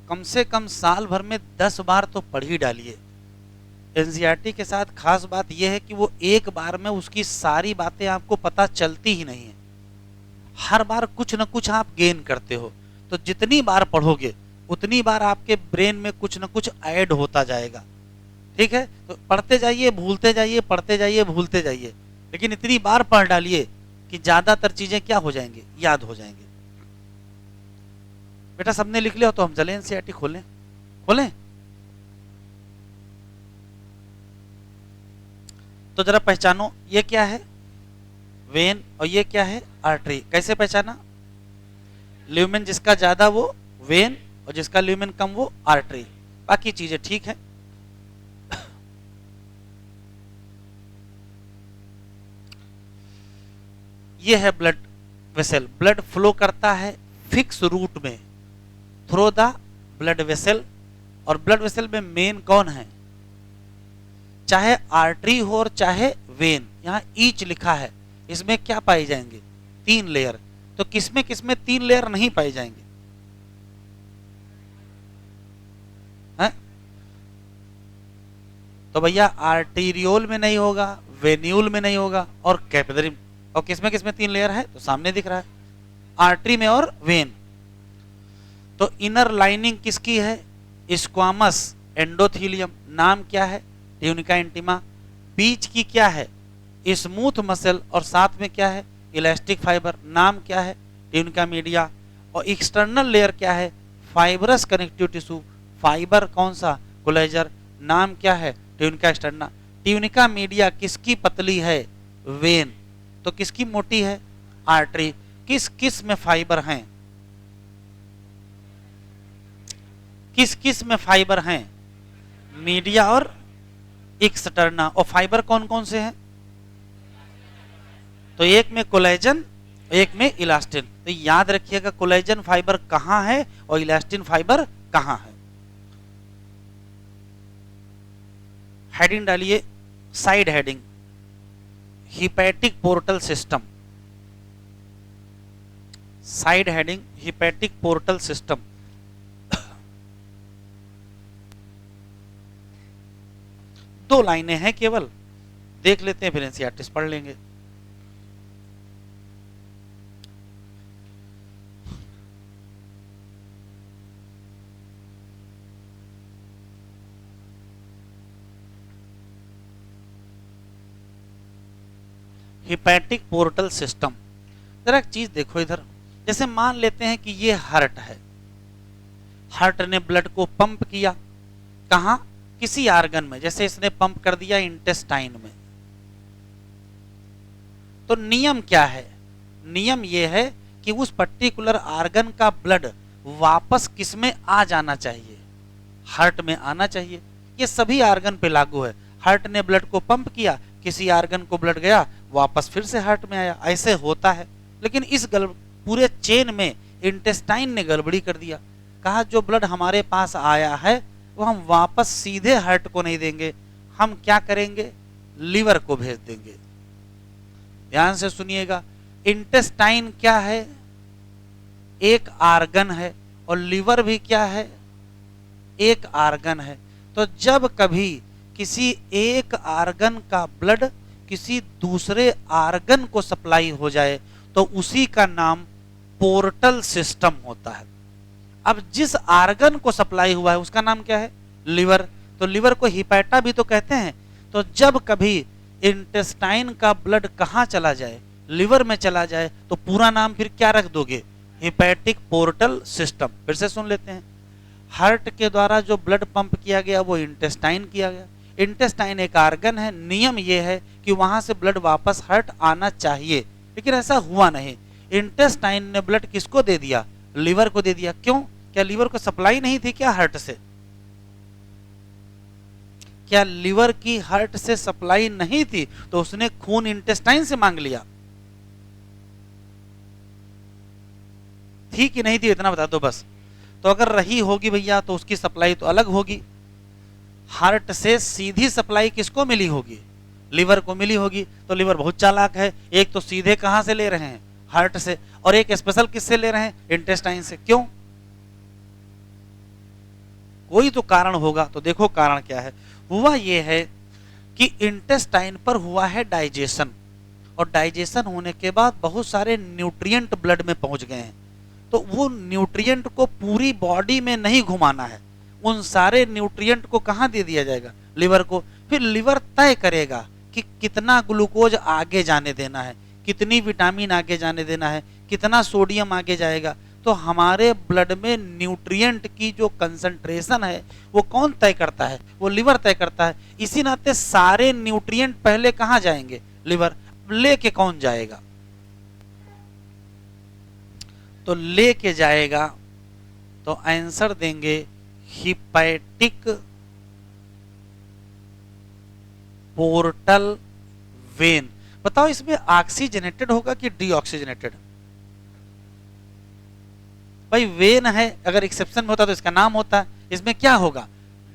कम से कम साल भर में 10 बार तो पढ़ ही डालिए। एनसीईआरटी के साथ खास बात यह है कि वो एक बार में उसकी सारी बातें आपको पता चलती ही नहीं है, हर बार कुछ न कुछ आप गेन करते हो। तो जितनी बार पढ़ोगे उतनी बार आपके ब्रेन में कुछ न कुछ ऐड होता जाएगा। ठीक है, तो पढ़ते जाइए, भूलते जाइए, पढ़ते जाइए, भूलते जाइए, लेकिन इतनी बार पढ़ डालिए कि ज्यादातर चीजें क्या हो जाएंगी, याद हो जाएंगे। बेटा सबने लिख लिया तो हम चले एनसीईआरटी खोलें। खोलें तो जरा पहचानो, ये क्या है, वेन, और ये क्या है, आर्टरी। कैसे पहचाना? ल्यूमेन जिसका ज्यादा वो वेन और जिसका ल्यूमेन कम वो आर्टरी। बाकी चीजें ठीक है। ये है ब्लड वेसल। ब्लड फ्लो करता है फिक्स रूट में थ्रू द ब्लड वेसल। और ब्लड वेसल में मेन कौन है, चाहे आर्टरी हो और चाहे वेन। यहां ईच लिखा है, इसमें क्या पाई जाएंगे, 3 लेयर। तो किसमें किसमें 3 लेयर नहीं पाई जाएंगे, है? तो भैया आर्टीरियोल में नहीं होगा, वेन्यूल में नहीं होगा और कैपिलरी। और किसमें किसमें 3 लेयर है, तो सामने दिख रहा है, आर्टरी में और वेन। तो इनर लाइनिंग किसकी है, स्क्वामस एंडोथीलियम। नाम क्या है, ट्यूनिका इंटीमा। बीच की क्या है, स्मूथ मसल और साथ में क्या है, इलास्टिक फाइबर। नाम क्या है, ट्यूनिका मीडिया। और एक्सटर्नल लेयर क्या है, फाइबरस कनेक्टिव टिश्यू। फाइबर कौन सा, कोलेजन। नाम क्या है, ट्यूनिका एक्सटर्ना। ट्यूनिका मीडिया किसकी पतली है, वेन। तो किसकी मोटी है, आर्टरी। किस किस में फाइबर हैं, किस किस में फाइबर हैं, मीडिया और एक्सटर्ना। और फाइबर कौन कौन से हैं, तो एक में कोलेजन, एक में इलास्टिन। तो याद रखिएगा कोलेजन फाइबर कहां है और इलास्टिन फाइबर कहां है। हेडिंग डालिए, side heading, hepatic portal system. Side heading, hepatic portal system. दो लाइनें हैं केवल, देख लेते हैं, फिर एनसीईआरटी पढ़ लेंगे। Hepatic portal system. जरा एक चीज देखो इधर, जैसे मान लेते हैं कि ये हार्ट है, हार्ट ने ब्लड को पंप किया, कहां, किसी आर्गन में। जैसे इसने पंप कर दिया इंटेस्टाइन में, तो नियम क्या है? नियम ये है कि उस पर्टिकुलर आर्गन का ब्लड वापस किस में आ जाना चाहिए? हार्ट में आना चाहिए। ये सभी आर्गन पे लागू है। हार्ट ने ब्लड को पंप किया, किसी आर्गन को ब्लड गया, वापस फिर से हार्ट में आया, ऐसे होता है। लेकिन इस पूरे चेन में इंटेस्टाइन ने गड़बड़ी कर दिया। कहा जो ब्लड हमारे पास आया है वो हम वापस सीधे हार्ट को नहीं देंगे, हम क्या करेंगे? लीवर को भेज देंगे। ध्यान से सुनिएगा, इंटेस्टाइन क्या है? एक आर्गन है, और लीवर भी क्या है? एक आर्गन है। तो जब कभी किसी एक आर्गन का ब्लड किसी दूसरे आर्गन को सप्लाई हो जाए तो उसी का नाम पोर्टल सिस्टम होता है। अब जिस आर्गन को सप्लाई हुआ है उसका नाम क्या है? लिवर। तो लिवर को हिपैटा भी तो कहते हैं। तो जब कभी इंटेस्टाइन का ब्लड कहां चला जाए? लिवर में चला जाए, तो पूरा नाम फिर क्या रख दोगे? Hepatic portal system. फिर से सुन लेते हैं। हार्ट के द्वारा जो ब्लड पंप किया गया वो इंटेस्टाइन किया गया। इंटेस्टाइन एक आर्गन है, नियम यह है कि वहां से ब्लड वापस हार्ट आना चाहिए, लेकिन ऐसा हुआ नहीं। इंटेस्टाइन ने ब्लड किसको दे दिया? लीवर को दे दिया। क्यों? क्या लीवर को सप्लाई नहीं थी क्या हार्ट से? क्या लीवर की हार्ट से सप्लाई नहीं थी तो उसने खून इंटेस्टाइन से मांग लिया? थी कि नहीं थी, इतना बता दो बस। तो अगर रही होगी भैया तो उसकी सप्लाई तो अलग होगी। हार्ट से सीधी सप्लाई किसको मिली होगी? लीवर को मिली होगी। तो लीवर बहुत चालाक है, एक तो सीधे कहां से ले रहे हैं? हार्ट से, और एक स्पेशल किससे ले रहे हैं? इंटेस्टाइन से। क्यों? कोई तो कारण होगा। तो देखो कारण क्या है। हुआ यह है कि इंटेस्टाइन पर हुआ है डाइजेशन, और डाइजेशन होने के बाद बहुत सारे न्यूट्रिएंट ब्लड में पहुंच गए हैं। तो वो न्यूट्रिएंट को पूरी बॉडी में नहीं घुमाना है, उन सारे न्यूट्रिएंट को कहां दे दिया जाएगा? लिवर को। फिर लिवर तय करेगा कि कितना ग्लूकोज आगे जाने देना है, कितनी विटामिन आगे जाने देना है, कितना सोडियम आगे जाएगा। तो हमारे ब्लड में न्यूट्रिएंट की जो कंसंट्रेशन है वो कौन तय करता है? वो लिवर तय करता है। इसी नाते सारे न्यूट्रिएंट पहले कहां जाएंगे? लिवर। लेके कौन जाएगा? तो लेके जाएगा, तो आंसर देंगे हिपैटिक पोर्टल वेन। बताओ इसमें ऑक्सीजनेटेड होगा कि डीऑक्सीजनेटेड? भाई वेन है, अगर एक्सेप्शन में होता तो इसका नाम होता। इसमें क्या होगा?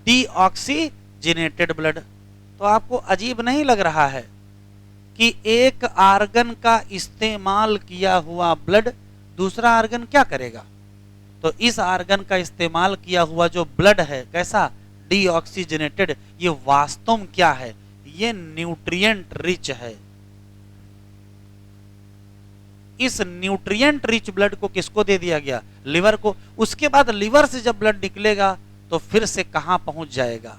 Deoxygenated blood. तो आपको अजीब नहीं लग रहा है कि एक आर्गन का इस्तेमाल किया हुआ ब्लड दूसरा आर्गन क्या करेगा? तो इस आर्गन का इस्तेमाल किया हुआ जो ब्लड है, कैसा? डीऑक्सीजनेटेड। ये वास्तव में क्या है? ये न्यूट्रिएंट रिच है। इस न्यूट्रिएंट रिच ब्लड को किसको दे दिया गया? लिवर को। उसके बाद लिवर से जब ब्लड निकलेगा तो फिर से कहां पहुंच जाएगा?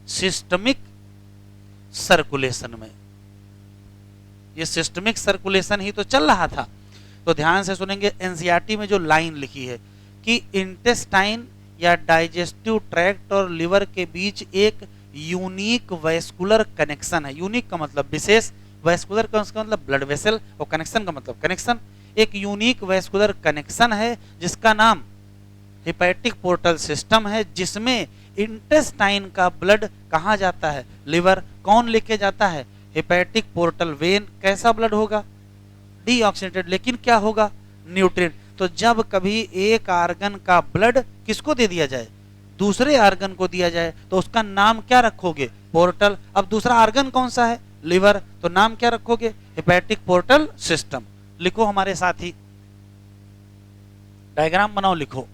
सिस्टमिक सर्कुलेशन में। ये सिस्टमिक सर्कुलेशन ही तो चल रहा था। तो ध्यान से सुनेंगे, एनसीईआरटी में जो लाइन लिखी है कि इंटेस्टाइन या डाइजेस्टिव ट्रैक्ट और लिवर के बीच एक यूनिक वैस्कुलर कनेक्शन है। यूनिक का मतलब विशेष, वैस्कुलर का मतलब ब्लड वेसल, और कनेक्शन का मतलब कनेक्शन। एक यूनिक वैस्कुलर कनेक्शन है जिसका नाम हिपैटिक पोर्टल सिस्टम है, जिसमें इंटेस्टाइन का ब्लड कहां जाता है? लिवर। कौन लेके जाता है? Hepatic portal vein. कैसा ब्लड होगा? डीऑक्सीजनेटेड। लेकिन क्या होगा? न्यूट्रिएंट। तो जब कभी एक आर्गन का ब्लड किसको दे दिया जाए? दूसरे आर्गन को दिया जाए, तो उसका नाम क्या रखोगे? पोर्टल। अब दूसरा आर्गन कौन सा है? लिवर। तो नाम क्या रखोगे? Hepatic portal system. लिखो हमारे साथ ही, डायग्राम बनाओ, लिखो।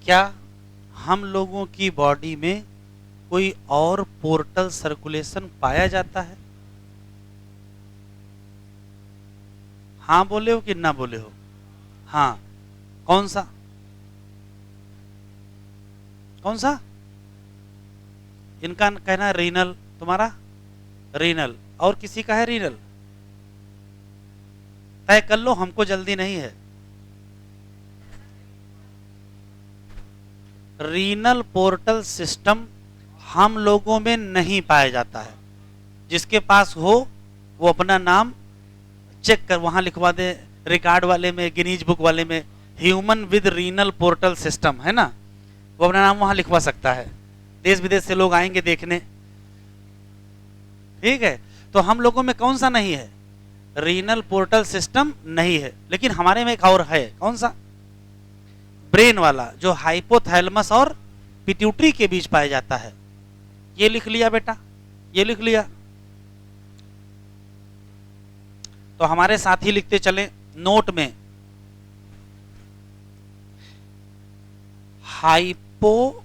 क्या हम लोगों की बॉडी में कोई और पोर्टल सर्कुलेशन पाया जाता है? हाँ बोले हो कि ना बोले हो? हाँ, कौन सा? कौन सा? इनका कहना है रीनल, तुम्हारा रीनल, और किसी का है रीनल? तय कर लो, हमको जल्दी नहीं है। रीनल पोर्टल सिस्टम हम लोगों में नहीं पाया जाता है। जिसके पास हो वो अपना नाम चेक कर वहां लिखवा दे, रिकॉर्ड वाले में, गिनीज बुक वाले में, human with renal portal system है ना, वो अपना नाम वहां लिखवा सकता है। देश विदेश से लोग आएंगे देखने, ठीक है। तो हम लोगों में कौन सा नहीं है? रीनल पोर्टल सिस्टम नहीं है। लेकिन हमारे में एक और है, कौन सा? ब्रेन वाला, जो हाइपोथैलेमस और पिट्यूटरी के बीच पाया जाता है। ये लिख लिया बेटा, ये लिख लिया। तो हमारे साथ ही लिखते चले नोट में, hypophysis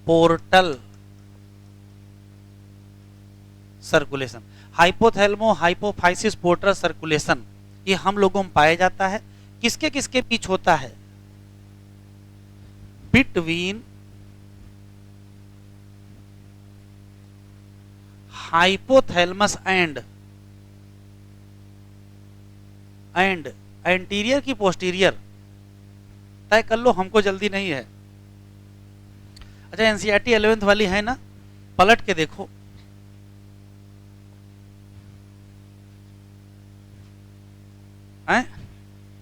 portal circulation. Hypothalamo hypophysis portal circulation ये हम लोगों में पाया जाता है। किसके किसके बीच होता है? बिटवीन हाइपोथैलेमस एंड एंटीरियर की पोस्टीरियर। तय कर लो, हमको जल्दी नहीं है। अच्छा, एनसीईआरटी 11th वाली है ना, पलट के देखो।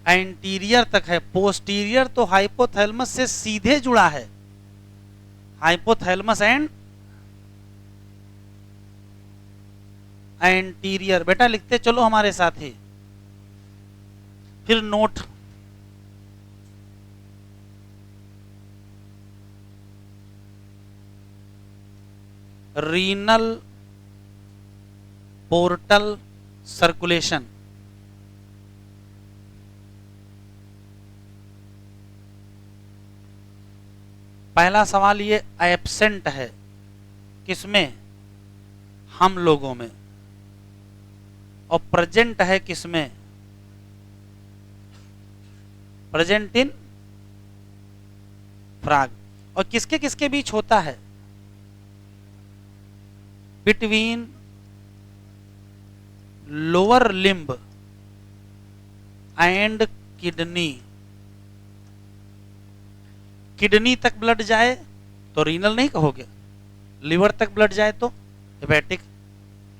एंटीरियर तक है, पोस्टीरियर तो हाइपोथैलेमस से सीधे जुड़ा है। हाइपोथैलेमस एंड एंटीरियर, बेटा लिखते चलो हमारे साथ ही। फिर नोट, रीनल पोर्टल सर्कुलेशन। पहला सवाल ये एब्सेंट है, किसमें? हम लोगों में। और प्रेजेंट है किसमें? Present in frog. और किसके किसके बीच होता है? Between lower limb and kidney. Kidney तक ब्लड जाए तो रीनल नहीं कहोगे, लिवर तक ब्लड जाए तो हेपेटिक,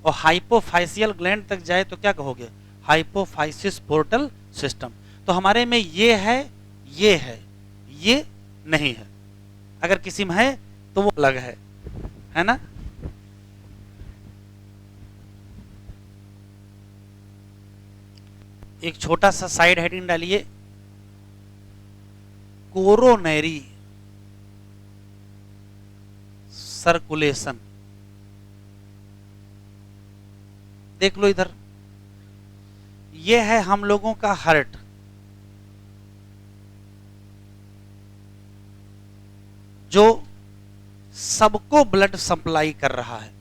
और हाइपोफाइसियल ग्लैंड तक जाए तो क्या कहोगे? Hypophysis portal system. तो हमारे में ये है, ये है, ये नहीं है। अगर किसी में है तो वो अलग है ना। एक छोटा सा साइड हेडिंग डालिए, कोरोनरी सर्कुलेशन। देख लो इधर, ये है हम लोगों का हार्ट। जो सबको ब्लड सप्लाई कर रहा है,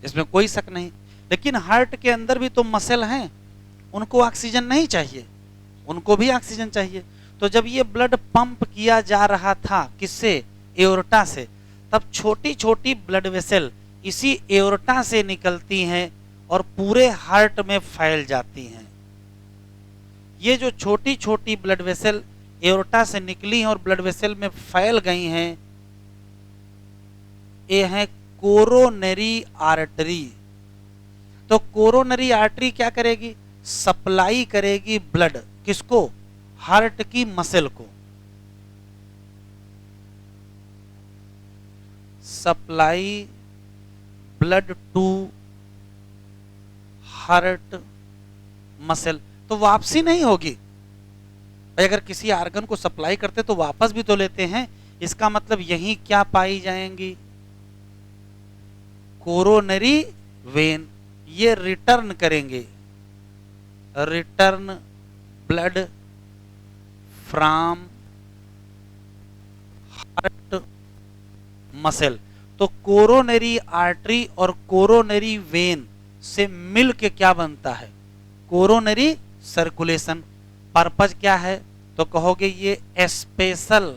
इसमें कोई शक नहीं। लेकिन हार्ट के अंदर भी तो मसल हैं, उनको ऑक्सीजन नहीं चाहिए, उनको भी ऑक्सीजन चाहिए। तो जब ये ब्लड पंप किया जा रहा था, किससे? एओर्टा से, तब छोटी छोटी ब्लड वेसल इसी एओर्टा से निकलती हैं और पूरे हार्ट में फैल जाती हैं। ये जो छोटी छोटी ब्लड वेसल एओर्टा से निकली हैं और ब्लड वेसल में फैल गई हैं, ये है कोरोनरी आर्टरी। तो कोरोनरी आर्टरी क्या करेगी? सप्लाई करेगी ब्लड, किसको? हार्ट की मसल को। Supply blood to heart muscle. तो वापसी नहीं होगी भाई, अगर किसी आर्गन को सप्लाई करते तो वापस भी तो लेते हैं। इसका मतलब यही क्या पाई जाएंगी, कोरोनरी वेन। ये रिटर्न करेंगे, return blood from heart muscle. तो कोरोनरी आर्टरी और कोरोनरी वेन से मिल के क्या बनता है, कोरोनरी सर्कुलेशन। पर्पज क्या है, तो कहोगे ये स्पेशल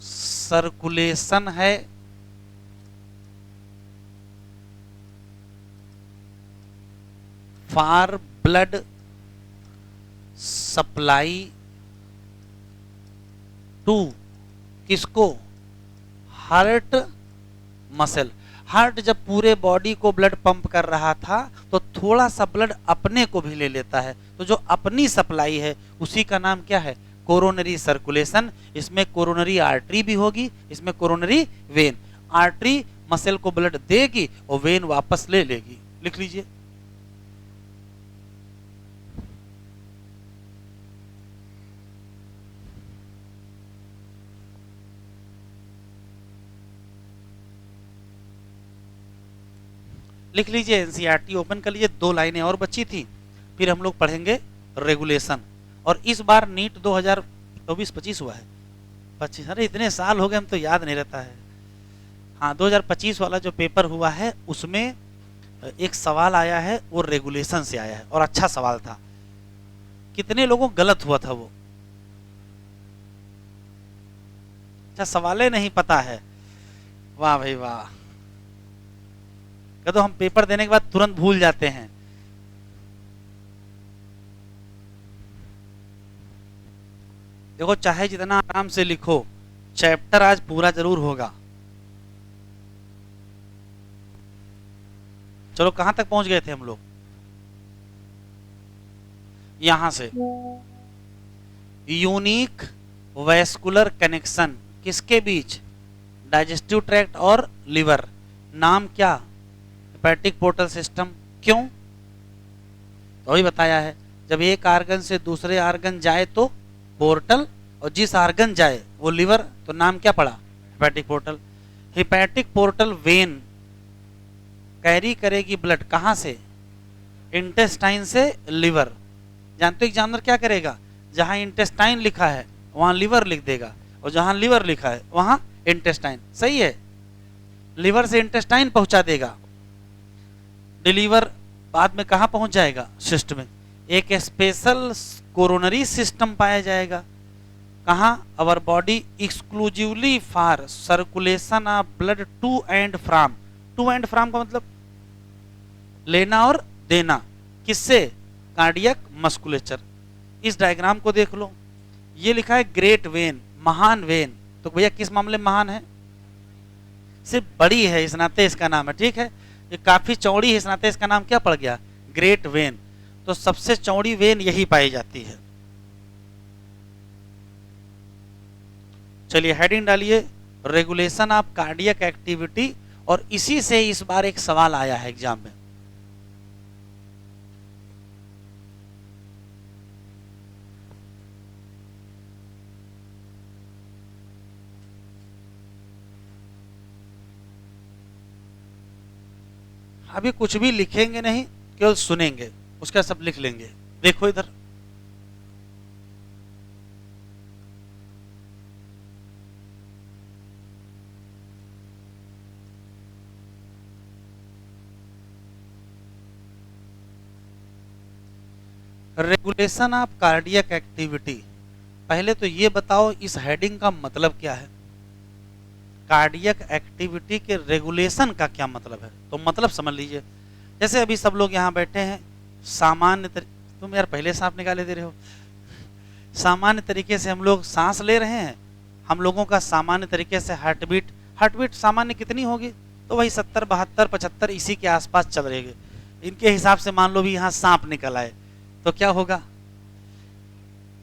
सर्कुलेशन है फॉर ब्लड सप्लाई टू, किसको, हार्ट मसल। हार्ट जब पूरे बॉडी को ब्लड पंप कर रहा था तो थोड़ा सा ब्लड अपने को भी ले लेता है, तो जो अपनी सप्लाई है उसी का नाम क्या है, कोरोनरी सर्कुलेशन। इसमें कोरोनरी आर्टरी भी होगी, इसमें कोरोनरी वेन। आर्टरी मसल को ब्लड देगी और वेन वापस ले लेगी। लिख लीजिए। लिख लीजिए, एनसीईआरटी ओपन कर लीजिए। 2 लाइनें और बची थी, फिर हम लोग पढ़ेंगे रेगुलेशन। और इस बार नीट 2024-25 हुआ है, 25, अरे इतने साल हो गए, हम तो याद नहीं रहता है। हाँ, 2025 वाला जो पेपर हुआ है उसमें एक सवाल आया है, वो रेगुलेशन से आया है और अच्छा सवाल था। कितने लोगों गलत हुआ था वो, अच्छा सवाले नहीं पता है, वाह भाई वाह। तो हम पेपर देने के बाद तुरंत भूल जाते हैं। देखो चाहे जितना आराम से लिखो, चैप्टर आज पूरा जरूर होगा। चलो कहां तक पहुंच गए थे हम लोग, यहां से यूनिक वैस्कुलर कनेक्शन किसके बीच, डाइजेस्टिव ट्रैक्ट और लिवर। नाम क्या, हेपेटिक पोर्टल सिस्टम। क्यों, तो अभी बताया है, जब एक आर्गन से दूसरे आर्गन जाए तो पोर्टल, और जिस आर्गन जाए वो लिवर, तो नाम क्या पड़ा, hepatic portal. Hepatic portal vein carry करेगी ब्लड कहां से, इंटेस्टाइन से लिवर। जानते हो एग्जामिनर क्या करेगा, जहां इंटेस्टाइन लिखा है वहां लिवर लिख देगा, और जहां लिवर लिखा है वहां इंटेस्टाइन। सही है, लिवर से इंटेस्टाइन पहुंचा देगा, डिलीवर बाद में कहां पहुंच जाएगा, सिस्ट में। एक स्पेशल कोरोनरी सिस्टम पाया जाएगा, कहां, our body exclusively for circulation of blood to and from. To and from का मतलब लेना और देना, किससे, कार्डियक मस्कुलेचर। इस डायग्राम को देख लो, ये लिखा है ग्रेट वेन, महान वेन। तो भैया किस मामले में महान है, सिर्फ बड़ी है इस नाते इसका नाम है, ठीक है। ये काफी चौड़ी है इस नाते इसका नाम क्या पड़ गया, ग्रेट वेन। तो सबसे चौड़ी वेन यही पाई जाती है। चलिए हेडिंग डालिए, रेगुलेशन ऑफ कार्डियक एक्टिविटी। और इसी से इस बार एक सवाल आया है एग्जाम में। अभी कुछ भी लिखेंगे नहीं, केवल सुनेंगे, उसका सब लिख लेंगे। देखो इधर, रेगुलेशन ऑफ कार्डियक एक्टिविटी। पहले तो ये बताओ इस हेडिंग का मतलब क्या है, कार्डियक एक्टिविटी के रेगुलेशन का क्या मतलब है। तो मतलब समझ लीजिए, जैसे अभी सब लोग यहाँ बैठे हैं, सामान्य तुम यार पहले सांप निकाले दे रहे हो। सामान्य तरीके से हम लोग सांस ले रहे हैं, हम लोगों का सामान्य तरीके से हार्टबीट सामान्य कितनी होगी, तो वही 70, 72, 75 इसी के आसपास चल रही है। इनके हिसाब से मान लो भी यहाँ सांप निकल आए तो क्या होगा,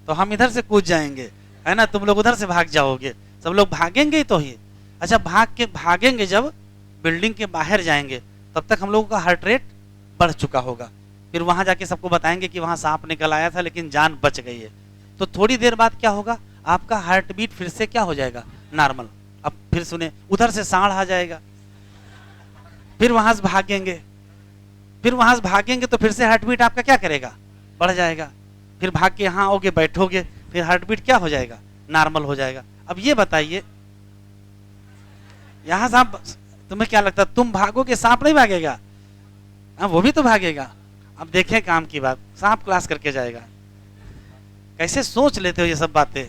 तो हम इधर से कूद जाएंगे, है ना, तुम लोग उधर से भाग जाओगे, सब लोग भागेंगे तो ही। अच्छा भागेंगे जब बिल्डिंग के बाहर जाएंगे, तब तक हम लोगों का हार्ट रेट बढ़ चुका होगा। फिर वहां जाके सबको बताएंगे कि वहां सांप निकल आया था लेकिन जान बच गई है। तो थोड़ी देर बाद क्या होगा, आपका हार्ट बीट फिर से क्या हो जाएगा, नॉर्मल। अब फिर सुने, उधर से सांड आ जाएगा, फिर वहां से भागेंगे, फिर वहां से भागेंगे तो फिर से हार्ट बीट आपका क्या करेगा, बढ़ जाएगा। फिर भाग के यहाँ आओगे, बैठोगे, फिर हार्ट बीट क्या हो जाएगा, नॉर्मल हो जाएगा। अब ये बताइए, यहां से आप, तुम्हें क्या लगता है तुम भागोगे, सांप नहीं भागेगा? हाँ, वो भी तो भागेगा। अब देखें काम की बात, सांप क्लास करके जाएगा। कैसे सोच लेते हो ये सब बातें?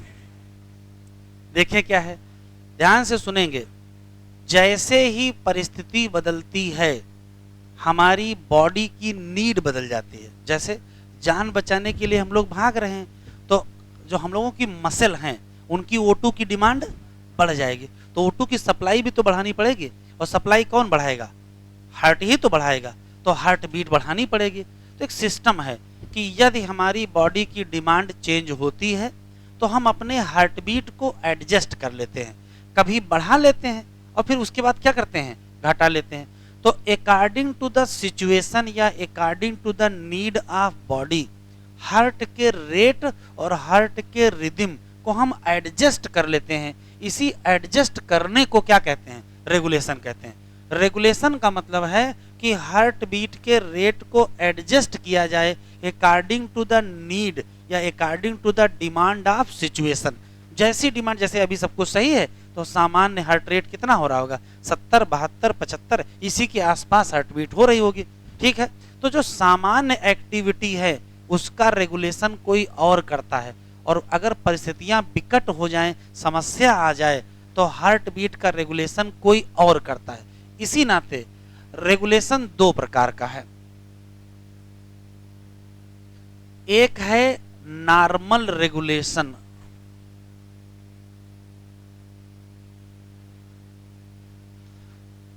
देखें क्या है, ध्यान से सुनेंगे। जैसे ही परिस्थिति बदलती है, हमारी बॉडी की नीड बदल जाती है। जैसे जान बचाने के लिए हम लोग भाग रहे हैं, तो जो हम लोगों की मसल हैं, उनकी O2 की डिमांड बढ़ जाएगी, तो O2 की सप्लाई भी तो बढ़ानी पड़ेगी। और सप्लाई कौन बढ़ाएगा, हार्ट ही तो बढ़ाएगा, तो हार्ट बीट बढ़ानी पड़ेगी। तो एक सिस्टम है कि यदि हमारी बॉडी की डिमांड चेंज होती है तो हम अपने हार्ट बीट को एडजस्ट कर लेते हैं, कभी बढ़ा लेते हैं और फिर उसके बाद क्या करते हैं, घटा लेते हैं। तो अकॉर्डिंग टू द सिचुएशन या according to the need of body, heart के रेट और हार्ट के रिदम को हम एडजस्ट कर लेते हैं। इसी एडजस्ट करने को क्या कहते हैं, रेगुलेशन कहते हैं। रेगुलेशन का मतलब है कि हार्ट बीट के रेट को एडजस्ट किया जाए अकॉर्डिंग टू द नीड या according to the demand of situation. जैसी डिमांड, जैसे अभी सब कुछ सही है तो सामान्य हार्ट रेट कितना हो रहा होगा, 70, 72, 75, इसी के आसपास हार्ट बीट हो रही होगी। ठीक है, तो जो सामान्य एक्टिविटी है उसका रेगुलेशन कोई और करता है, और अगर परिस्थितियां विकट हो जाएं, समस्या आ जाए, तो हार्ट बीट का रेगुलेशन कोई और करता है। इसी नाते रेगुलेशन दो प्रकार का है। एक है नॉर्मल रेगुलेशन,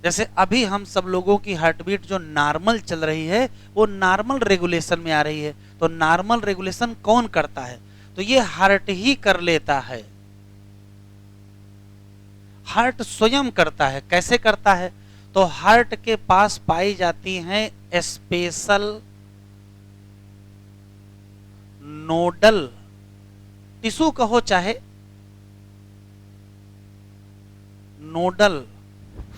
जैसे अभी हम सब लोगों की हार्ट बीट जो नॉर्मल चल रही है वो नॉर्मल रेगुलेशन में आ रही है। तो नॉर्मल रेगुलेशन कौन करता है, तो ये हार्ट ही कर लेता है, हार्ट स्वयं करता है। कैसे करता है, तो हार्ट के पास पाई जाती हैं स्पेशल नोडल टिश्यू कहो चाहे नोडल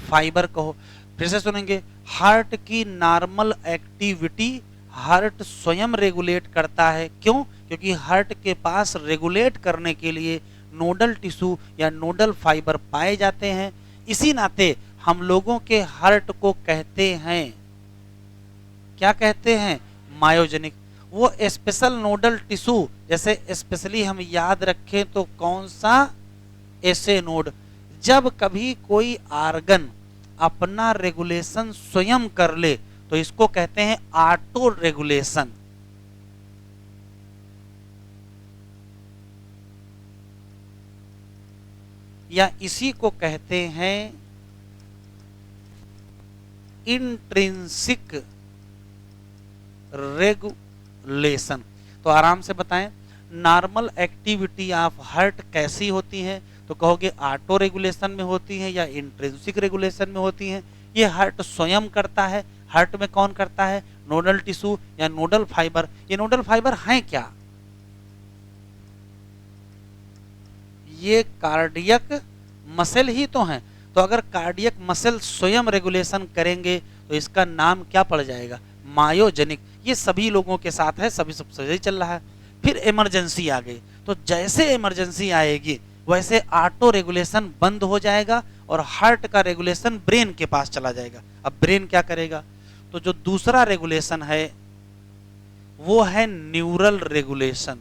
फाइबर कहो। फिर से सुनेंगे, हार्ट की नॉर्मल एक्टिविटी हार्ट स्वयं रेगुलेट करता है। क्यों? क्योंकि हार्ट के पास रेगुलेट करने के लिए नोडल टिश्यू या नोडल फाइबर पाए जाते हैं। इसी नाते हम लोगों के हार्ट को कहते हैं, क्या कहते हैं, मायोजेनिक। वो स्पेशल नोडल टिश्यू, जैसे स्पेशली हम याद रखें तो कौन सा, ऐसे नोड। जब कभी कोई आर्गन अपना रेगुलेशन स्वयं कर ले तो इसको कहते हैं ऑटो रेगुलेशन। या इसी को कहते हैं इंट्रिंसिक रेगुलेशन। तो आराम से बताएं, नॉर्मल एक्टिविटी ऑफ हार्ट कैसी होती है, तो कहोगे ऑटो रेगुलेशन में होती है या इंट्रिंसिक रेगुलेशन में होती है। ये हार्ट स्वयं करता है। हार्ट में कौन करता है, नोडल टिश्यू या नोडल फाइबर। ये नोडल फाइबर हैं क्या, ये कार्डियक मसल ही तो हैं। तो अगर कार्डियक मसल स्वयं रेगुलेशन करेंगे तो इसका नाम क्या पड़ जाएगा, मायोजेनिक। ये सभी लोगों के साथ है, सभी सब सही चल रहा है। फिर इमरजेंसी आ गई, तो जैसे इमरजेंसी आएगी वैसे ऑटो रेगुलेशन बंद हो जाएगा और हार्ट का रेगुलेशन ब्रेन के पास चला जाएगा। अब ब्रेन क्या करेगा, तो जो दूसरा रेगुलेशन है वो है न्यूरल रेगुलेशन।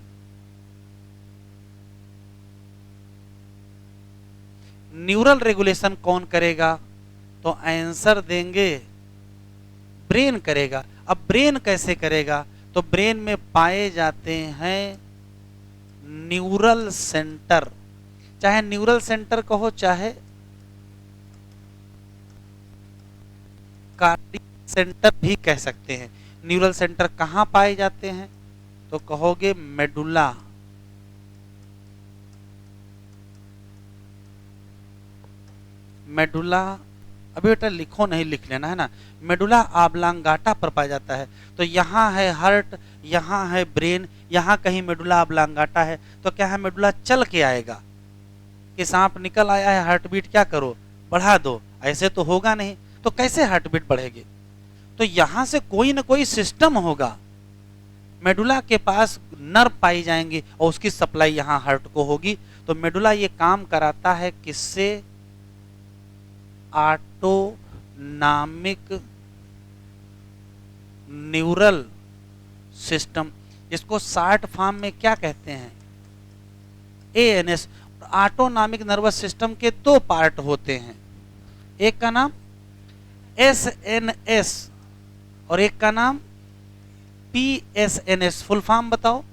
न्यूरल रेगुलेशन कौन करेगा, तो आंसर देंगे ब्रेन करेगा। अब ब्रेन कैसे करेगा, तो ब्रेन में पाए जाते हैं न्यूरल सेंटर। चाहे न्यूरल सेंटर कहो चाहे कार्डियक सेंटर भी कह सकते हैं। न्यूरल सेंटर कहां पाए जाते हैं, तो कहोगे मेडुला, मेडुला अभी बेटा लिखो नहीं, लिख लेना है ना। मेडुला ऑब्लांगाटा पर पाया जाता है। तो यहाँ है हार्ट, यहाँ है ब्रेन, यहाँ कहीं मेडुला ऑब्लांगाटा है। तो क्या है, मेडुला चल के आएगा कि सांप निकल आया है, हार्ट बीट क्या करो, बढ़ा दो, ऐसे तो होगा नहीं। तो कैसे हार्ट बीट बढ़ेगी? तो यहां से कोई ना कोई सिस्टम होगा, मेडुला के पास नर्व पाई जाएंगी और उसकी सप्लाई यहाँ हार्ट को होगी। तो मेडुला ये काम कराता है किससे? ऑटोनॉमिक न्यूरल सिस्टम, जिसको शॉर्ट फॉर्म में क्या कहते हैं? एएनएस। ऑटोनॉमिक नर्वस सिस्टम के दो पार्ट होते हैं, एक का नाम एसएनएस और एक का नाम पीएसएनएस। फुल फॉर्म बताओ।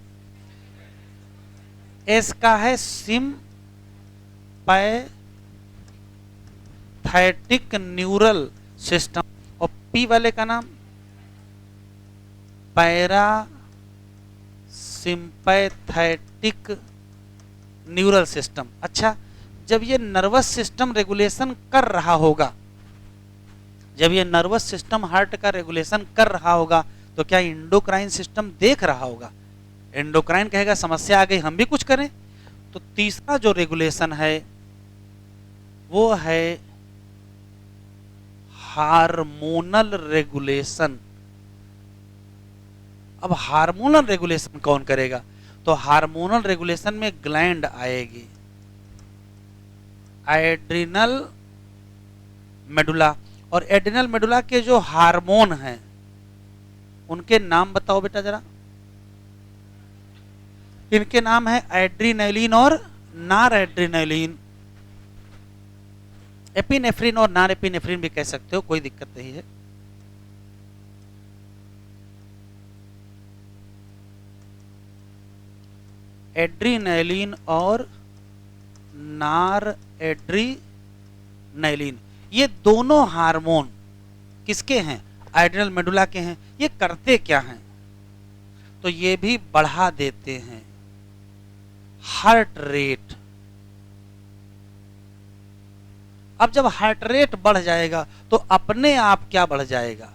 एस का है सिम्पैथेटिक न्यूरल सिस्टम और पी वाले का नाम पैरा सिंपैथेटिक न्यूरल सिस्टम। अच्छा, जब ये नर्वस सिस्टम रेगुलेशन कर रहा होगा, जब ये नर्वस सिस्टम हार्ट का रेगुलेशन कर रहा होगा, तो क्या एंडोक्राइन सिस्टम देख रहा होगा? एंडोक्राइन कहेगा समस्या आ गई, हम भी कुछ करें। तो तीसरा जो रेगुलेशन है वो है हार्मोनल रेगुलेशन। अब हार्मोनल रेगुलेशन कौन करेगा? तो हार्मोनल रेगुलेशन में ग्लैंड आएगी, एड्रिनल मेडुला। और एड्रिनल मेडुला के जो हार्मोन हैं उनके नाम बताओ बेटा जरा। इनके नाम है एड्रीनलिन और नार एड्रीनलिन। एपिनेफ्रिन और नार एपिनेफ्रिन भी कह सकते हो, कोई दिक्कत नहीं है। एड्रीनलिन और नार एड्रीनलिन, ये दोनों हार्मोन किसके हैं? एड्रिनल मेडुला के हैं। ये करते क्या हैं? तो ये भी बढ़ा देते हैं हार्ट रेट। अब जब हार्ट रेट बढ़ जाएगा तो अपने आप क्या बढ़ जाएगा?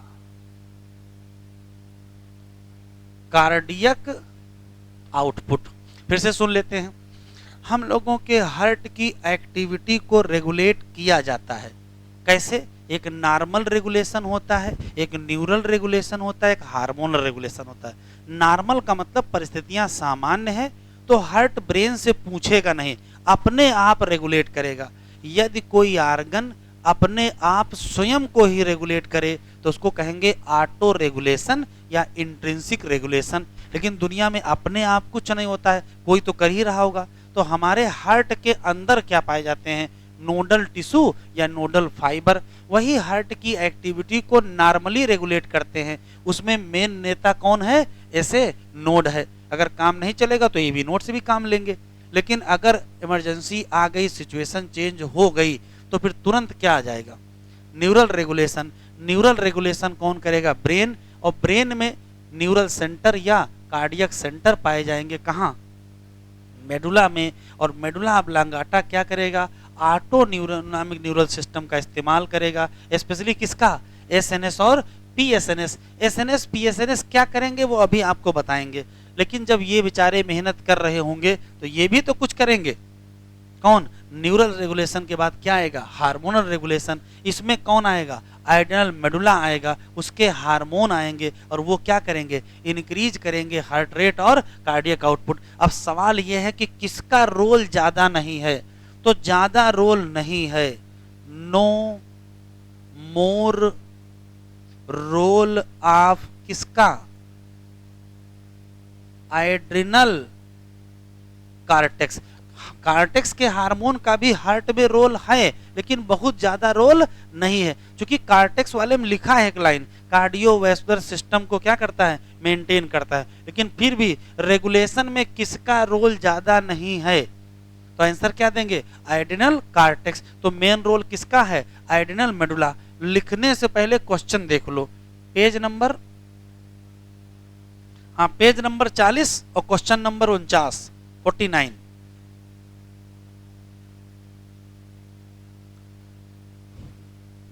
Cardiac output. फिर से सुन लेते हैं। हम लोगों के हार्ट की एक्टिविटी को रेगुलेट किया जाता है। कैसे? एक नॉर्मल रेगुलेशन होता है, एक न्यूरल रेगुलेशन होता है, एक हार्मोनल रेगुलेशन होता है। नॉर्मल का मतलब परिस्थितियां सामान्य है तो हार्ट ब्रेन से पूछेगा नहीं, अपने आप रेगुलेट करेगा। यदि कोई आर्गन अपने आप स्वयं को ही रेगुलेट करे तो उसको कहेंगे ऑटो रेगुलेशन या इंट्रिंसिक रेगुलेशन। लेकिन दुनिया में अपने आप कुछ नहीं होता है, कोई तो कर ही रहा होगा। तो हमारे हार्ट के अंदर क्या पाए जाते हैं? नोडल टिश्यू या नोडल फाइबर, वही हार्ट की एक्टिविटी को नॉर्मली रेगुलेट करते हैं। उसमें मेन नेता कौन है? ऐसे नोड है। अगर काम नहीं चलेगा तो ये भी नोड से भी काम लेंगे। लेकिन अगर इमरजेंसी आ गई, सिचुएशन चेंज हो गई, तो फिर तुरंत क्या आ जाएगा? Neural regulation. न्यूरल रेगुलेशन कौन करेगा? ब्रेन। और ब्रेन में न्यूरल सेंटर या कार्डियक सेंटर पाए जाएंगे। कहाँ? मेडुला में। और मेडुला ऑब्लांगाटा क्या करेगा? ऑटो न्यूरोनॉमिक न्यूरल सिस्टम का इस्तेमाल करेगा। स्पेशली किसका? एसएनएस और पीएसएनएस। एसएनएस पीएसएनएस क्या करेंगे वो अभी आपको बताएंगे। लेकिन जब ये बेचारे मेहनत कर रहे होंगे तो ये भी तो कुछ करेंगे। कौन? न्यूरल रेगुलेशन के बाद क्या आएगा? Hormonal regulation. इसमें कौन आएगा? एड्रिनल मेडुला आएगा, उसके हार्मोन आएंगे और वो क्या करेंगे? इंक्रीज करेंगे हार्ट रेट और कार्डियक आउटपुट। अब सवाल ये है कि किसका रोल ज्यादा नहीं है? तो ज्यादा रोल नहीं है, नो मोर रोल ऑफ किसका? Adrenal cortex. कार्टेक्स के हार्मोन का भी हार्ट में रोल है लेकिन बहुत ज्यादा रोल नहीं है, क्योंकि कार्टेक्स वाले में लिखा है एक लाइन, कार्डियोवैस्कुलर सिस्टम को क्या करता है? मेंटेन करता है। लेकिन फिर भी रेगुलेशन में किसका रोल ज्यादा नहीं है? तो आंसर क्या देंगे? Adrenal cortex. तो मेन रोल किसका है? Adrenal medulla. लिखने से पहले क्वेश्चन देख लो, पेज नंबर, हाँ पेज नंबर 40 और क्वेश्चन नंबर 49।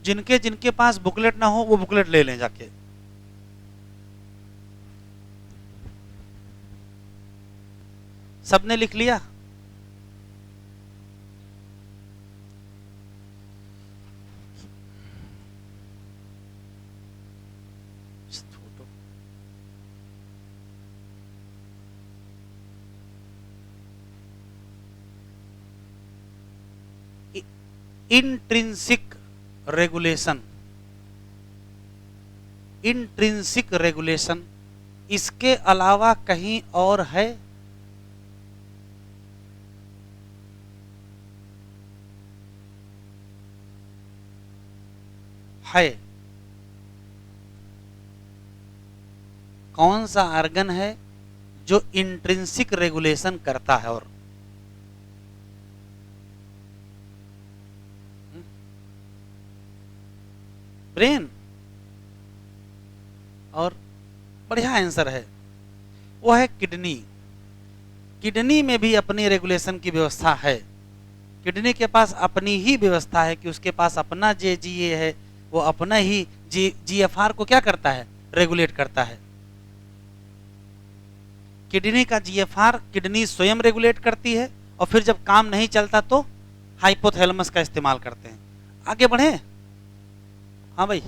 जिनके जिनके पास बुकलेट ना हो वो बुकलेट ले लें जाके। सबने लिख लिया? इंट्रिंसिक रेगुलेशन, इंट्रिंसिक रेगुलेशन इसके अलावा कहीं और है? है। कौन सा आर्गन है जो इंट्रिंसिक रेगुलेशन करता है? और ब्रेन। और बढ़िया आंसर है, वो है किडनी। किडनी में भी अपनी रेगुलेशन की व्यवस्था है। किडनी के पास अपनी ही व्यवस्था है कि उसके पास अपना जेजीए है, वो अपना ही जीएफआर को क्या करता है? रेगुलेट करता है। किडनी का जीएफआर किडनी स्वयं रेगुलेट करती है, और फिर जब काम नहीं चलता तो हाइपोथैलेमस का इस्तेमाल करते हैं। आगे बढ़े? हाँ भाई,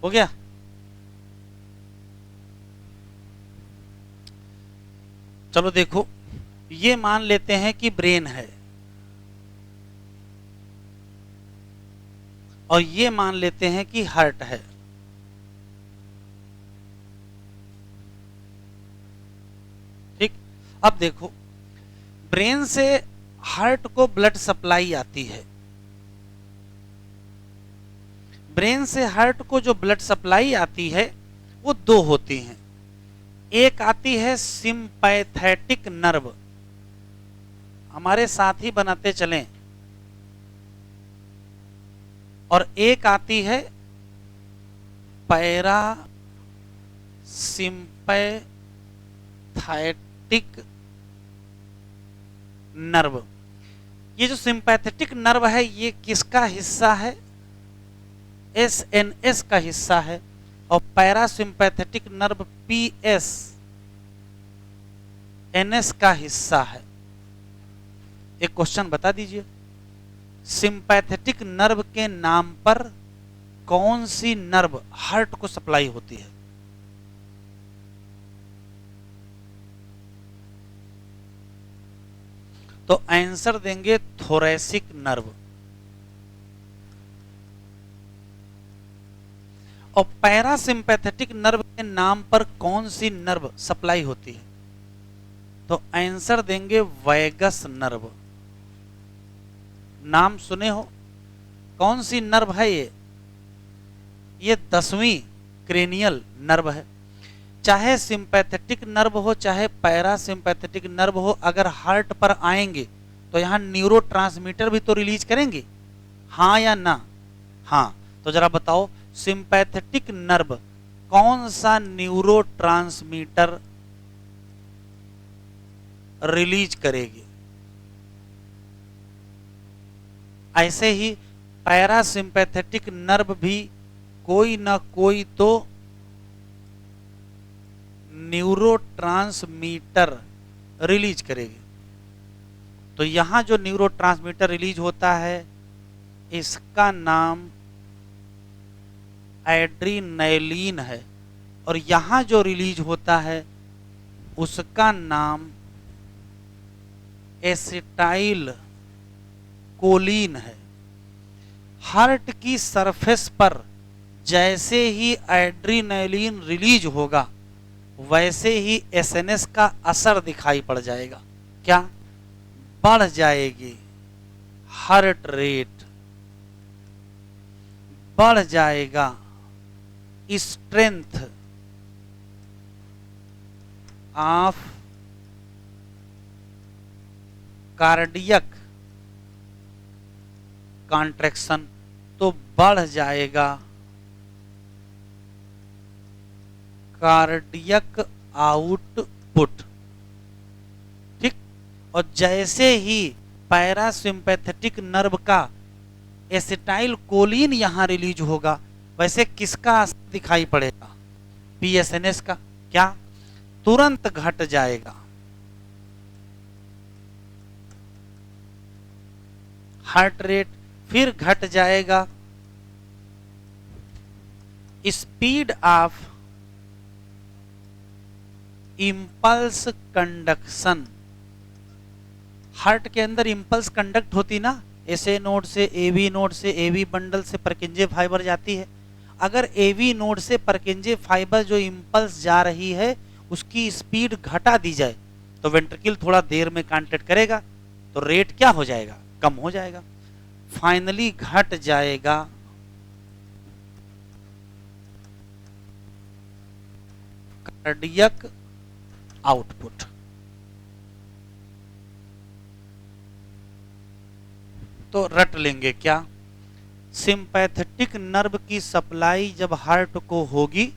हो गया? चलो देखो, ये मान लेते हैं कि ब्रेन है, और ये मान लेते हैं कि हार्ट है। ठीक, अब देखो, ब्रेन से हार्ट को ब्लड सप्लाई आती है। ब्रेन से हार्ट को जो ब्लड सप्लाई आती है वो दो होती हैं। एक आती है सिंपैथेटिक नर्व, हमारे साथ ही बनाते चलें, और एक आती है पैरा सिंपैथेटिक नर्व। ये जो सिंपैथेटिक नर्व है ये किसका हिस्सा है? एसएनएस का हिस्सा है, और पैरासिम्पैथेटिक नर्व पीएसएनएस का हिस्सा है। एक क्वेश्चन बता दीजिए, सिंपैथेटिक नर्व के नाम पर कौन सी नर्व हार्ट को सप्लाई होती है? तो आंसर देंगे थोरैसिक नर्व। और पैरासिम्पैथेटिक नर्व के नाम पर कौन सी नर्व सप्लाई होती है? तो आंसर देंगे वैगस नर्व। नाम सुने हो? कौन सी नर्व है ये? ये 10वीं क्रेनियल नर्व है। चाहे सिंपैथेटिक नर्व हो चाहे पैरासिम्पैथेटिक नर्व हो, अगर हार्ट पर आएंगे तो यहां न्यूरोट्रांसमीटर भी तो रिलीज करेंगे, हाँ या ना? हाँ। तो जरा बताओ, सिंपैथेटिक नर्व कौन सा न्यूरोट्रांसमीटर रिलीज करेगी? ऐसे ही पैरासिम्पैथेटिक नर्व भी कोई ना कोई तो न्यूरोट्रांसमीटर रिलीज करेगी। तो यहां जो न्यूरोट्रांसमीटर रिलीज होता है इसका नाम एड्रीनैलिन है, और यहां जो रिलीज होता है उसका नाम एसिटाइल कोलिन है। हार्ट की सरफेस पर जैसे ही एड्रीनैलिन रिलीज होगा वैसे ही एसएनएस का असर दिखाई पड़ जाएगा। क्या? बढ़ जाएगी हार्ट रेट, बढ़ जाएगा स्ट्रेंथ ऑफ कार्डियक कॉन्ट्रैक्शन, तो बढ़ जाएगा कार्डियक आउटपुट। ठीक, और जैसे ही पैरासिम्पैथेटिक नर्व का एसिटाइल कोलिन यहां रिलीज होगा। वैसे किसका असर दिखाई पड़ेगा? पीएसएनएस का। क्या? तुरंत घट जाएगा। हार्ट रेट फिर घट जाएगा। Speed of impulse conduction, heart के अंदर इंपल्स कंडक्ट होती ना, एसए नोड से एवी नोड से एवी बंडल से परकिंजे फाइबर जाती है। अगर एवी नोड से परकिंजे फाइबर जो इंपल्स जा रही है उसकी स्पीड घटा दी जाए तो वेंट्रिकल थोड़ा देर में कॉन्ट्रैक्ट करेगा, तो रेट क्या हो जाएगा? कम हो जाएगा, फाइनली घट जाएगा। Cardiac output. तो रट लेंगे क्या? सिंपैथेटिक नर्व की सप्लाई जब हार्ट को होगी,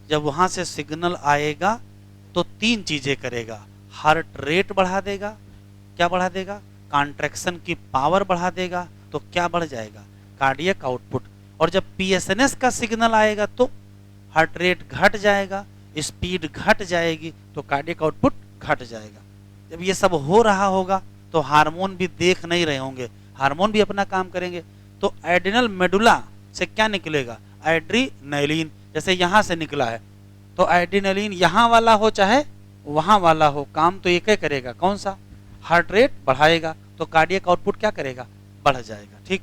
जब वहां से सिग्नल आएगा तो तीन चीजें करेगा। हार्ट रेट बढ़ा देगा। क्या बढ़ा देगा? कॉन्ट्रैक्शन की पावर बढ़ा देगा। तो क्या बढ़ जाएगा? Cardiac output. और जब पीएसएनएस का सिग्नल आएगा तो हार्ट रेट घट जाएगा, स्पीड घट जाएगी, तो कार्डियक आउटपुट घट जाएगा। जब ये सब हो रहा होगा तो हार्मोन भी देख नहीं रहे होंगे, हार्मोन भी अपना काम करेंगे। तो एड्रिनल मेडुला से क्या निकलेगा? एड्रीनलिन। जैसे यहां से निकला है तो एड्रीनलिन यहां वाला हो चाहे वहां वाला हो, काम तो एक ही करेगा। कौन सा? हार्ट रेट बढ़ाएगा, तो कार्डियक आउटपुट क्या करेगा? बढ़ जाएगा। ठीक।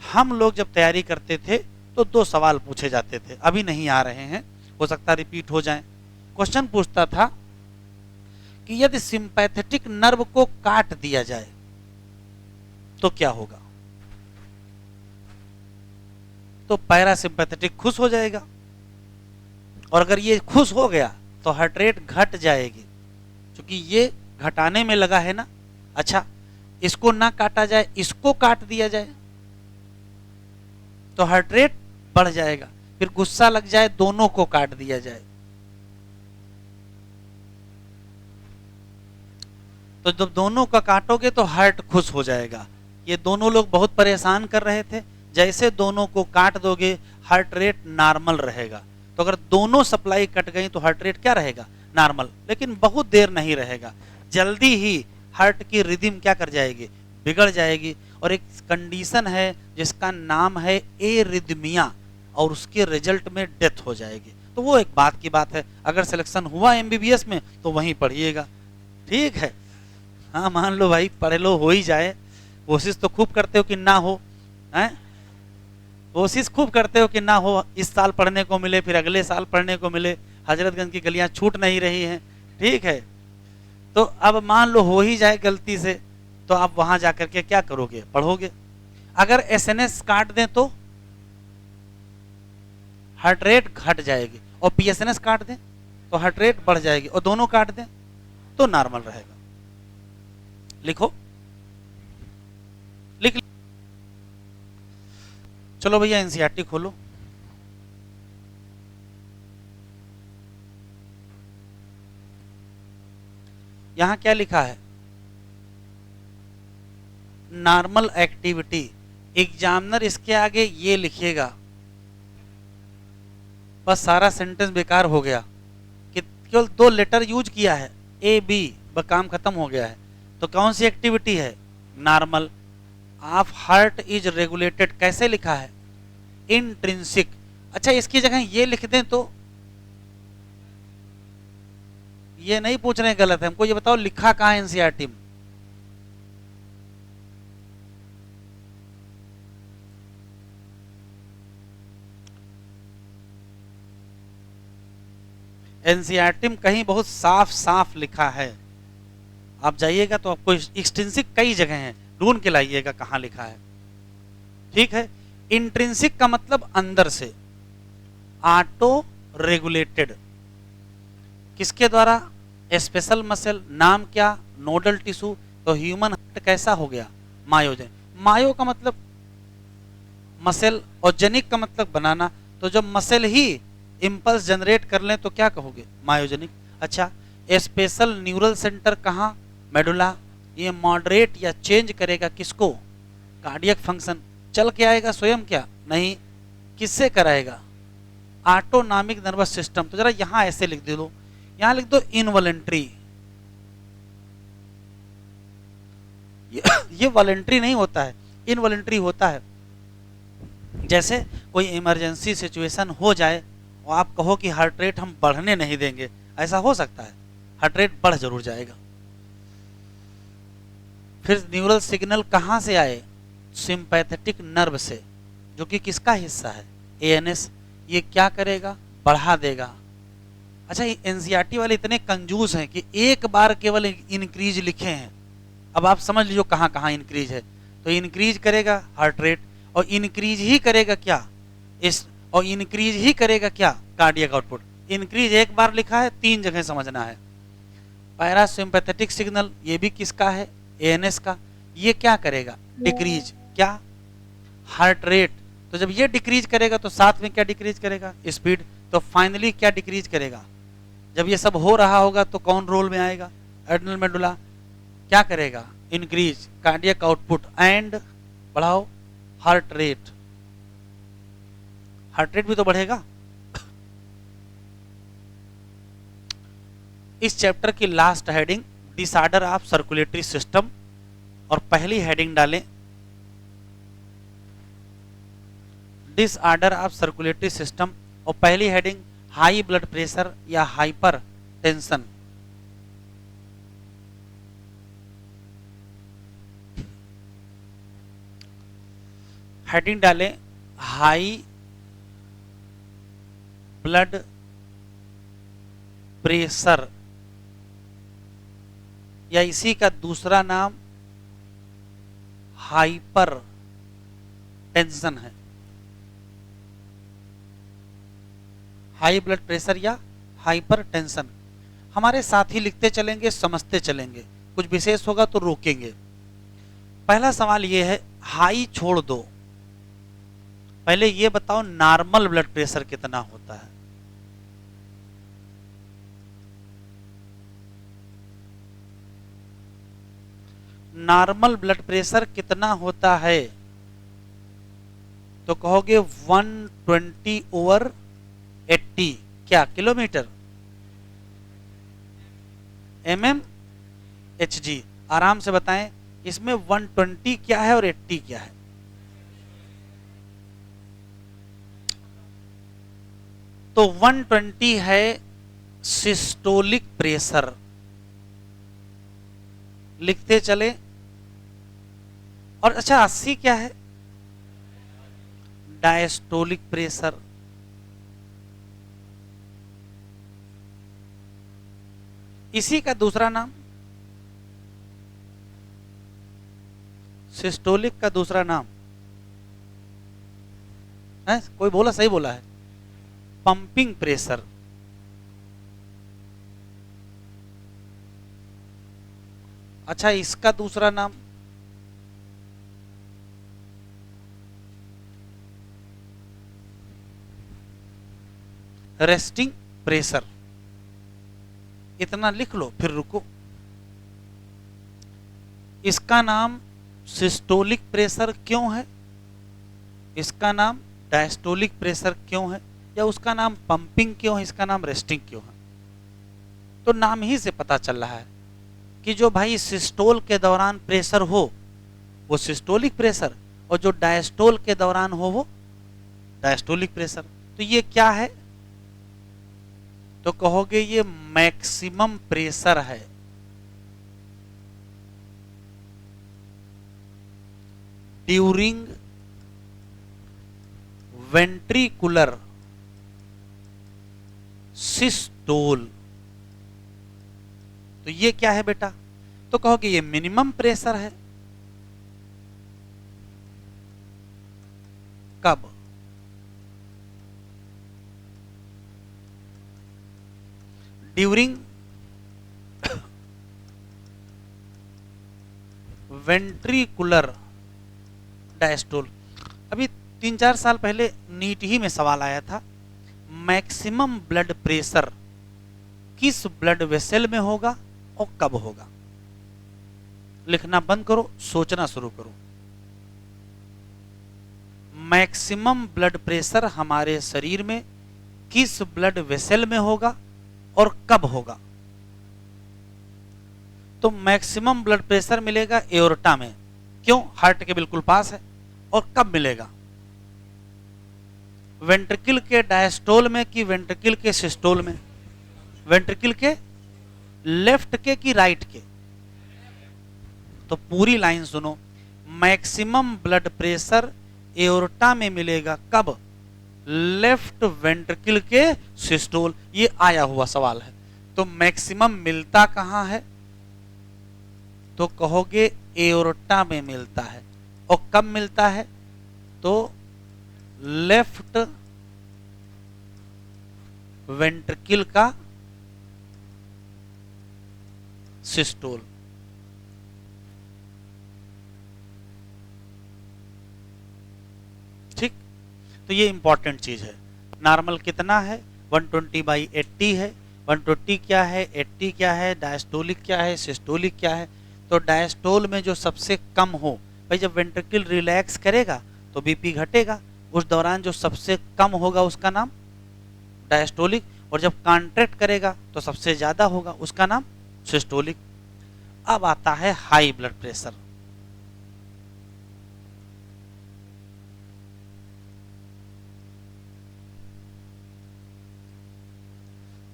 हम लोग जब तैयारी करते थे तो दो सवाल पूछे जाते थे, अभी नहीं आ रहे हैं, हो सकता रिपीट हो जाए। क्वेश्चन पूछता था कि यदि सिंपैथेटिक नर्व को काट दिया जाए तो क्या होगा? तो पैरासिम्पैथेटिक खुश हो जाएगा, और अगर ये खुश हो गया तो हार्ट रेट घट जाएगी, क्योंकि ये घटाने में लगा है ना। अच्छा, इसको ना काटा जाए, इसको काट दिया जाए तो हार्ट रेट बढ़ जाएगा। फिर गुस्सा लग जाए, दोनों को काट दिया जाए तो जब दोनों का काटोगे तो हार्ट खुश हो जाएगा। ये दोनों लोग बहुत परेशान कर रहे थे, जैसे दोनों को काट दोगे हार्ट रेट नॉर्मल रहेगा। तो अगर दोनों सप्लाई कट गई तो हार्ट रेट क्या रहेगा? नॉर्मल। लेकिन बहुत देर नहीं रहेगा, जल्दी ही हार्ट की रिदम क्या कर जाएगी? बिगड़ जाएगी। और एक कंडीशन है जिसका नाम है एरिदमिया, और उसके रिजल्ट में डेथ हो जाएगी। तो वो एक बात की बात है, अगर सिलेक्शन हुआ एमबीबीएस में तो वहीं पढ़िएगा। ठीक है, हाँ मान लो भाई पढ़ लो, हो ही जाए। कोशिश तो खूब करते हो कि ना हो, हैं? कोशिश खूब करते हो कि ना हो, इस साल पढ़ने को मिले, फिर अगले साल पढ़ने को मिले। हजरतगंज की गलियां छूट नहीं रही हैं। ठीक है, तो अब मान लो हो ही जाए गलती से, तो आप वहां जाकर के क्या करोगे? पढ़ोगे। अगर एसएनएस काट दें तो हार्ट रेट घट जाएगी, और पीएसएनएस काट दें तो हार्ट रेट बढ़ जाएगी, और दोनों काट दें तो नॉर्मल रहेगा। लिखो, लिख। चलो भैया एनसीईआरटी खोलो। यहां क्या लिखा है? Normal activity. एग्जामिनर इसके आगे ये लिखिएगा, बस सारा सेंटेंस बेकार हो गया कि केवल दो लेटर यूज किया है, ए बी, बस काम खत्म हो गया है। तो कौन सी एक्टिविटी है? Normal. Of heart is regulated कैसे लिखा है? इंट्रिंसिक। अच्छा, इसकी जगह ये लिख दें तो ये नहीं पूछ रहे गलत है, हमको ये बताओ लिखा कहां है एनसीईआरटी में? एनसीईआरटी में कहीं बहुत साफ साफ लिखा है, आप जाइएगा तो आपको एक्सट्रिंसिक कई जगह हैं, ढूंढ के लाइएगा कहां लिखा है। ठीक है, इंट्रिंसिक का मतलब अंदर से, ऑटो रेगुलेटेड किसके द्वारा? Special muscle. नाम क्या? Nodal tissue. तो ह्यूमन हार्ट कैसा हो गया? मायोजेन। मायो का मतलब मसल, और जेनिक का मतलब बनाना। तो जब मसल ही इंपल्स जनरेट कर लें तो क्या कहोगे? मायोजेनिक। अच्छा, स्पेशल न्यूरल सेंटर कहाँ? मेडुला। ये मॉडरेट या चेंज करेगा किसको? कार्डियक फंक्शन चल के आएगा स्वयं क्या? नहीं, किससे कराएगा? Autonomic nervous system. तो जरा यहां ऐसे लिख दो, यहां लिख दो इनवॉलेंट्री। ये वॉलेंट्री नहीं होता है, इनवॉलेंट्री होता है। जैसे कोई इमरजेंसी सिचुएशन हो जाए और आप कहो कि हार्ट रेट हम बढ़ने नहीं देंगे, ऐसा हो सकता है? हार्ट रेट बढ़ जरूर जाएगा। फिर न्यूरल सिग्नल कहां से आए? सिंपैथेटिक नर्व से, जो कि किसका हिस्सा है? एएनएस। ये क्या करेगा? बढ़ा देगा। अच्छा, ये एनसीईआरटी वाले इतने कंजूस हैं कि एक बार केवल इंक्रीज लिखे हैं। अब आप समझ लीजिए कहां कहां इंक्रीज है। तो इंक्रीज करेगा हार्ट रेट, और इंक्रीज ही करेगा क्या? और इंक्रीज ही करेगा क्या? Cardiac output. इंक्रीज एक बार लिखा है, 3 जगह समझना है। पैरासिम्पैथेटिक सिग्नल, ये भी किसका है? एएनएस का। ये क्या करेगा? डिक्रीज। क्या? Heart rate. तो जब ये डिक्रीज करेगा तो साथ में क्या डिक्रीज करेगा? स्पीड। तो फाइनली क्या डिक्रीज करेगा? जब ये सब हो रहा होगा तो कौन रोल में आएगा? Adrenal medulla. क्या करेगा? इंक्रीज कार्डियक आउटपुट एंड बढ़ाओ हार्ट रेट। हार्ट रेट भी तो बढ़ेगा। इस चैप्टर की last heading disorder of circulatory system, और पहली हेडिंग डालें डिसऑर्डर ऑफ सर्कुलेटरी सिस्टम, और पहली हेडिंग हाई ब्लड प्रेशर या हाइपर टेंशन। हेडिंग डालें हाई ब्लड प्रेशर, या इसी का दूसरा नाम हाइपर टेंशन है। हाई ब्लड प्रेशर या हाइपर टेंशन। हमारे साथ ही लिखते चलेंगे, समझते चलेंगे, कुछ विशेष होगा तो रोकेंगे। पहला सवाल यह है, हाई छोड़ दो, पहले ये बताओ नॉर्मल ब्लड प्रेशर कितना होता है? नॉर्मल ब्लड प्रेशर कितना होता है? तो कहोगे 120/80। क्या? किलोमीटर? mmHg। आराम से बताएं, इसमें 120 क्या है और 80 क्या है? तो 120 है सिस्टोलिक प्रेशर। लिखते चले। और अच्छा, 80 क्या है? Diastolic pressure. इसी का दूसरा नाम, सिस्टोलिक का दूसरा नाम है, कोई बोला? सही बोला है, पंपिंग प्रेशर। अच्छा, इसका दूसरा नाम रेस्टिंग प्रेशर। इतना लिख लो, फिर रुको। इसका नाम सिस्टोलिक प्रेशर क्यों है? इसका नाम डायस्टोलिक प्रेशर क्यों है? या उसका नाम पंपिंग क्यों है? इसका नाम रेस्टिंग क्यों है? तो नाम ही से पता चल रहा है कि जो भाई सिस्टोल के दौरान प्रेशर हो वो सिस्टोलिक प्रेशर, और जो डायस्टोल के दौरान हो वो डायस्टोलिक प्रेशर। तो ये क्या है? तो कहोगे ये मैक्सिमम प्रेशर है। During ventricular systole. तो ये क्या है बेटा? तो कहोगे ये मिनिमम प्रेशर है। कब? During ventricular diastole. अभी 3-4 साल पहले नीट ही में सवाल आया था, मैक्सिमम ब्लड प्रेशर किस ब्लड वेसल में होगा और कब होगा? लिखना बंद करो, सोचना शुरू करो। मैक्सिमम ब्लड प्रेशर हमारे शरीर में किस ब्लड वेसल में होगा और कब होगा? तो मैक्सिमम ब्लड प्रेशर मिलेगा एओर्टा में, क्यों? हार्ट के बिल्कुल पास है। और कब मिलेगा? वेंट्रिकल के डायस्टोल में कि वेंट्रिकल के सिस्टोल में? वेंट्रिकल के लेफ्ट के कि राइट के? तो पूरी लाइन सुनो, मैक्सिमम ब्लड प्रेशर एओर्टा में मिलेगा कब? लेफ्ट वेंट्रिकल के सिस्टोल। ये आया हुआ सवाल है। तो मैक्सिमम मिलता कहां है? तो कहोगे एओर्टा में मिलता है। और कब मिलता है? तो लेफ्ट वेंट्रिकल का सिस्टोल। ठीक, तो ये इंपॉर्टेंट चीज है। नॉर्मल कितना है? 120/80 है। 120 क्या है, 80 क्या है, डायस्टोलिक क्या है, सिस्टोलिक क्या है? तो डायस्टोल में जो सबसे कम हो, भाई जब वेंट्रिकल रिलैक्स करेगा तो बीपी घटेगा, उस दौरान जो सबसे कम होगा उसका नाम डायस्टोलिक, और जब कॉन्ट्रैक्ट करेगा तो सबसे ज्यादा होगा, उसका नाम सिस्टोलिक। अब आता है हाई ब्लड प्रेशर।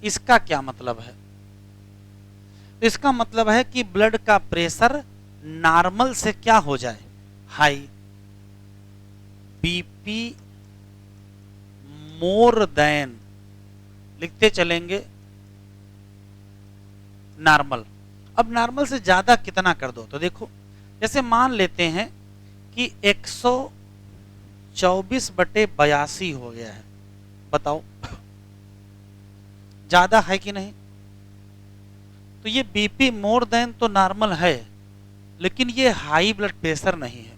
इसका क्या मतलब है? तो इसका मतलब है कि ब्लड का प्रेशर नॉर्मल से क्या हो जाए? हाई। बीपी मोर देन, लिखते चलेंगे नॉर्मल। अब नॉर्मल से ज्यादा कितना कर दो? तो देखो, जैसे मान लेते हैं कि 124/82 हो गया है, बताओ ज्यादा है कि नहीं? तो ये बीपी मोर देन तो नॉर्मल है, लेकिन ये हाई ब्लड प्रेशर नहीं है।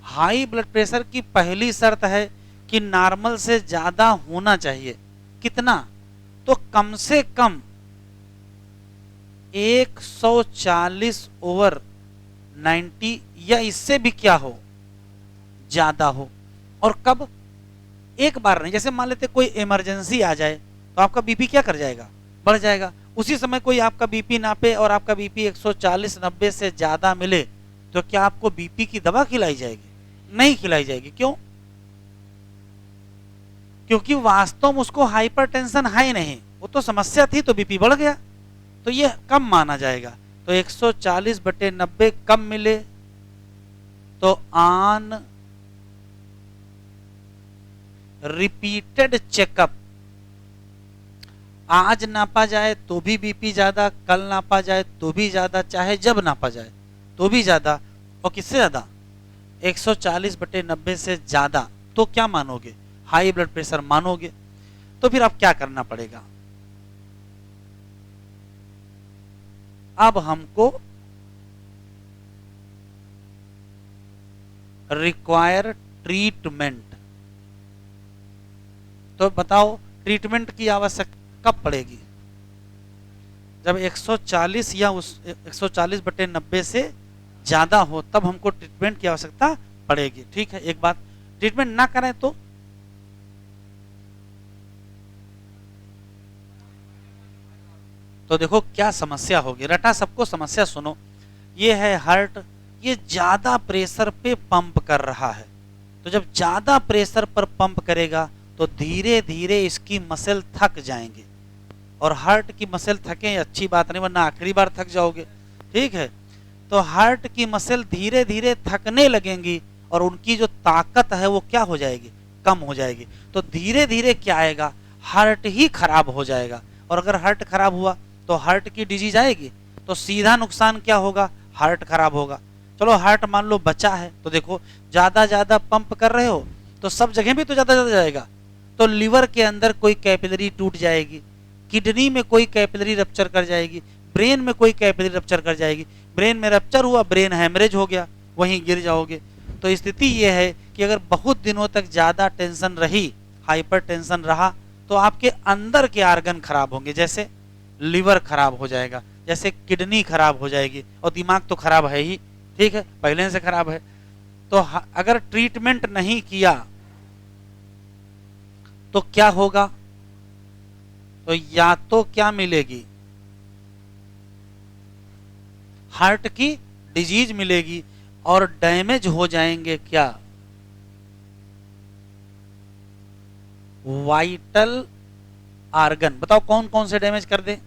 हाई ब्लड प्रेशर की पहली शर्त है कि नॉर्मल से ज्यादा होना चाहिए। कितना? तो कम से कम 140/90 या इससे भी क्या हो, ज्यादा हो। और कब? एक बार नहीं। जैसे मान लेते कोई इमरजेंसी आ जाए तो आपका बीपी क्या कर जाएगा? बढ़ जाएगा। उसी समय कोई आपका बीपी नापे और आपका बीपी 140/90 से ज्यादा मिले, तो क्या आपको बीपी की दवा खिलाई जाएगी? नहीं खिलाई जाएगी। क्यों? क्योंकि वास्तव में उसको हाइपरटेंशन है नहीं, वो तो समस्या थी तो बीपी बढ़ गया, तो ये कम माना जाएगा। तो 140/90 कम मिले तो ऑन रिपीटेड चेकअप, आज नापा जाए तो भी बीपी ज्यादा, कल नापा जाए तो भी ज्यादा, चाहे जब नापा जाए तो भी ज्यादा। और किससे ज्यादा? 140/90 से ज्यादा, तो क्या मानोगे? हाई ब्लड प्रेशर मानोगे। तो फिर अब क्या करना पड़ेगा? अब हमको रिक्वायर ट्रीटमेंट। तो बताओ ट्रीटमेंट की आवश्यकता कब पड़ेगी? जब 140 या उस 140/90 से ज्यादा हो, तब हमको ट्रीटमेंट की आवश्यकता पड़ेगी। ठीक है, एक बात, ट्रीटमेंट ना करें तो देखो क्या समस्या होगी। रटा सबको समस्या सुनो। ये है हार्ट, ये ज्यादा प्रेशर पे पंप कर रहा है। तो जब ज्यादा प्रेशर पर पंप करेगा तो धीरे धीरे इसकी मसल थक जाएंगे, और हार्ट की मसल थके अच्छी बात नहीं, वरना आखिरी बार थक जाओगे। ठीक है, तो हार्ट की मसल धीरे धीरे थकने लगेंगी और उनकी जो ताकत है वो क्या हो जाएगी? कम हो जाएगी। तो धीरे धीरे क्या आएगा? हार्ट ही खराब हो जाएगा। और अगर हार्ट खराब हुआ तो हार्ट की डिजीज आएगी, तो सीधा नुकसान क्या होगा? हार्ट खराब होगा। चलो हार्ट मान लो बचा है, तो देखो ज्यादा ज्यादा पंप कर रहे हो तो सब जगह भी तो ज्यादा ज्यादा जाएगा। तो लिवर के अंदर कोई कैपिलरी टूट जाएगी, किडनी में कोई कैपिलरी रप्चर कर जाएगी, ब्रेन में कोई कैपिलरी रप्चर कर जाएगी। ब्रेन में रप्चर हुआ, ब्रेन हैमरेज हो गया, वहीं गिर जाओगे। तो स्थिति यह है कि अगर बहुत दिनों तक ज्यादा टेंशन रही, हाइपर टेंशन रहा, तो आपके अंदर के आर्गन खराब होंगे। जैसे लिवर खराब हो जाएगा, जैसे किडनी खराब हो जाएगी, और दिमाग तो खराब है ही, ठीक है, पहले से खराब है। तो अगर ट्रीटमेंट नहीं किया तो क्या होगा? तो या तो क्या मिलेगी, हार्ट की डिजीज मिलेगी और डैमेज हो जाएंगे क्या, वाइटल आर्गन। बताओ कौन कौन से डैमेज कर दे?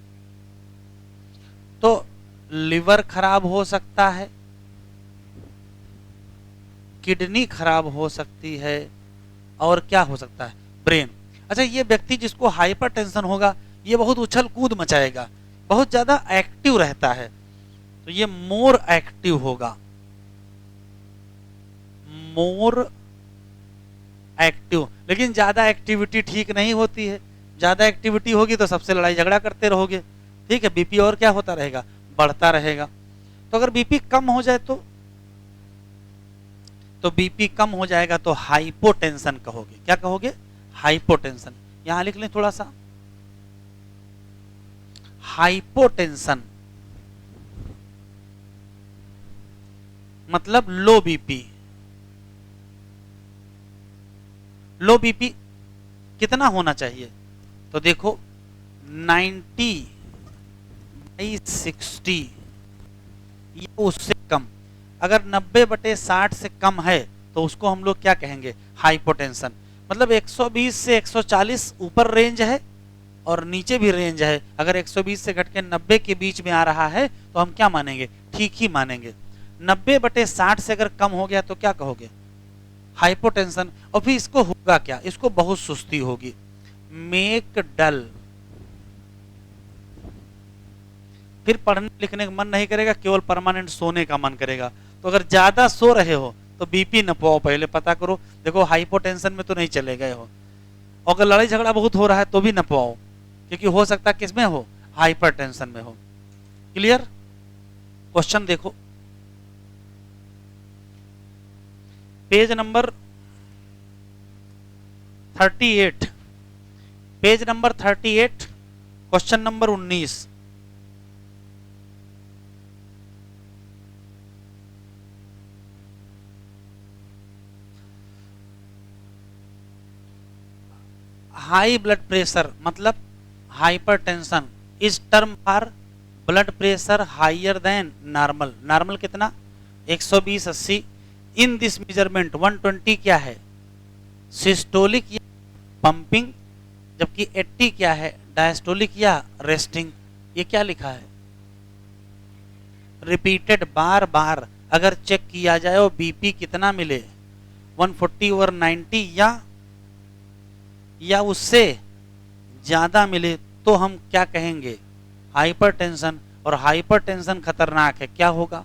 तो लिवर खराब हो सकता है, किडनी खराब हो सकती है, और क्या हो सकता है, ब्रेन। अच्छा, ये व्यक्ति जिसको हाइपरटेंशन होगा ये बहुत उछल कूद मचाएगा, बहुत ज्यादा एक्टिव रहता है, तो ये मोर एक्टिव होगा, मोर एक्टिव। लेकिन ज्यादा एक्टिविटी ठीक नहीं होती है, ज्यादा एक्टिविटी होगी तो सबसे लड़ाई झगड़ा करते रहोगे, ठीक है, बीपी और क्या होता रहेगा, बढ़ता रहेगा। तो अगर बीपी कम हो जाए तो बीपी कम हो जाएगा तो हाइपोटेंशन कहोगे। क्या कहोगे? हाइपोटेंशन। यहां लिख लें थोड़ा सा, हाइपोटेंशन मतलब लो बीपी। लो बीपी कितना होना चाहिए? तो देखो 90/60 या उससे कम। अगर 90/60 से कम है तो उसको हम लोग क्या कहेंगे, हाइपोटेंशन। मतलब 120 से 140 ऊपर रेंज है और नीचे भी रेंज है। अगर 120 से घट के 90 के बीच में आ रहा है तो हम क्या मानेंगे, ठीक ही मानेंगे। 90/60 से अगर कम हो गया तो क्या कहोगे, हाइपोटेंशन। और फिर इसको होगा क्या, इसको बहुत सुस्ती होगी, मेक डल। फिर पढ़ने लिखने का मन नहीं करेगा, केवल परमानेंट सोने का मन करेगा। तो अगर ज्यादा सो रहे हो तो बीपी न पाओ, पहले पता करो। देखो हाइपोटेंशन में तो नहीं चले गए हो, और अगर लड़ाई झगड़ा बहुत हो रहा है तो भी न पाओ, क्योंकि हो सकता है किसमें हो, हाइपरटेंशन में हो। क्लियर? क्वेश्चन देखो, page number 38, page number 38, question number 19। High blood pressure मतलब hypertension is term for blood pressure higher than normal. Normal कितना, 120/80। इन दिस मेजरमेंट 120 क्या है, सिस्टोलिक या पंपिंग, जबकि 80 क्या है, डायस्टोलिक या रेस्टिंग। ये क्या लिखा है, रिपीटेड, बार बार अगर चेक किया जाए और बीपी कितना मिले, 140/90 या उससे ज्यादा मिले तो हम क्या कहेंगे, हाइपरटेंशन। और हाइपरटेंशन खतरनाक है, क्या होगा,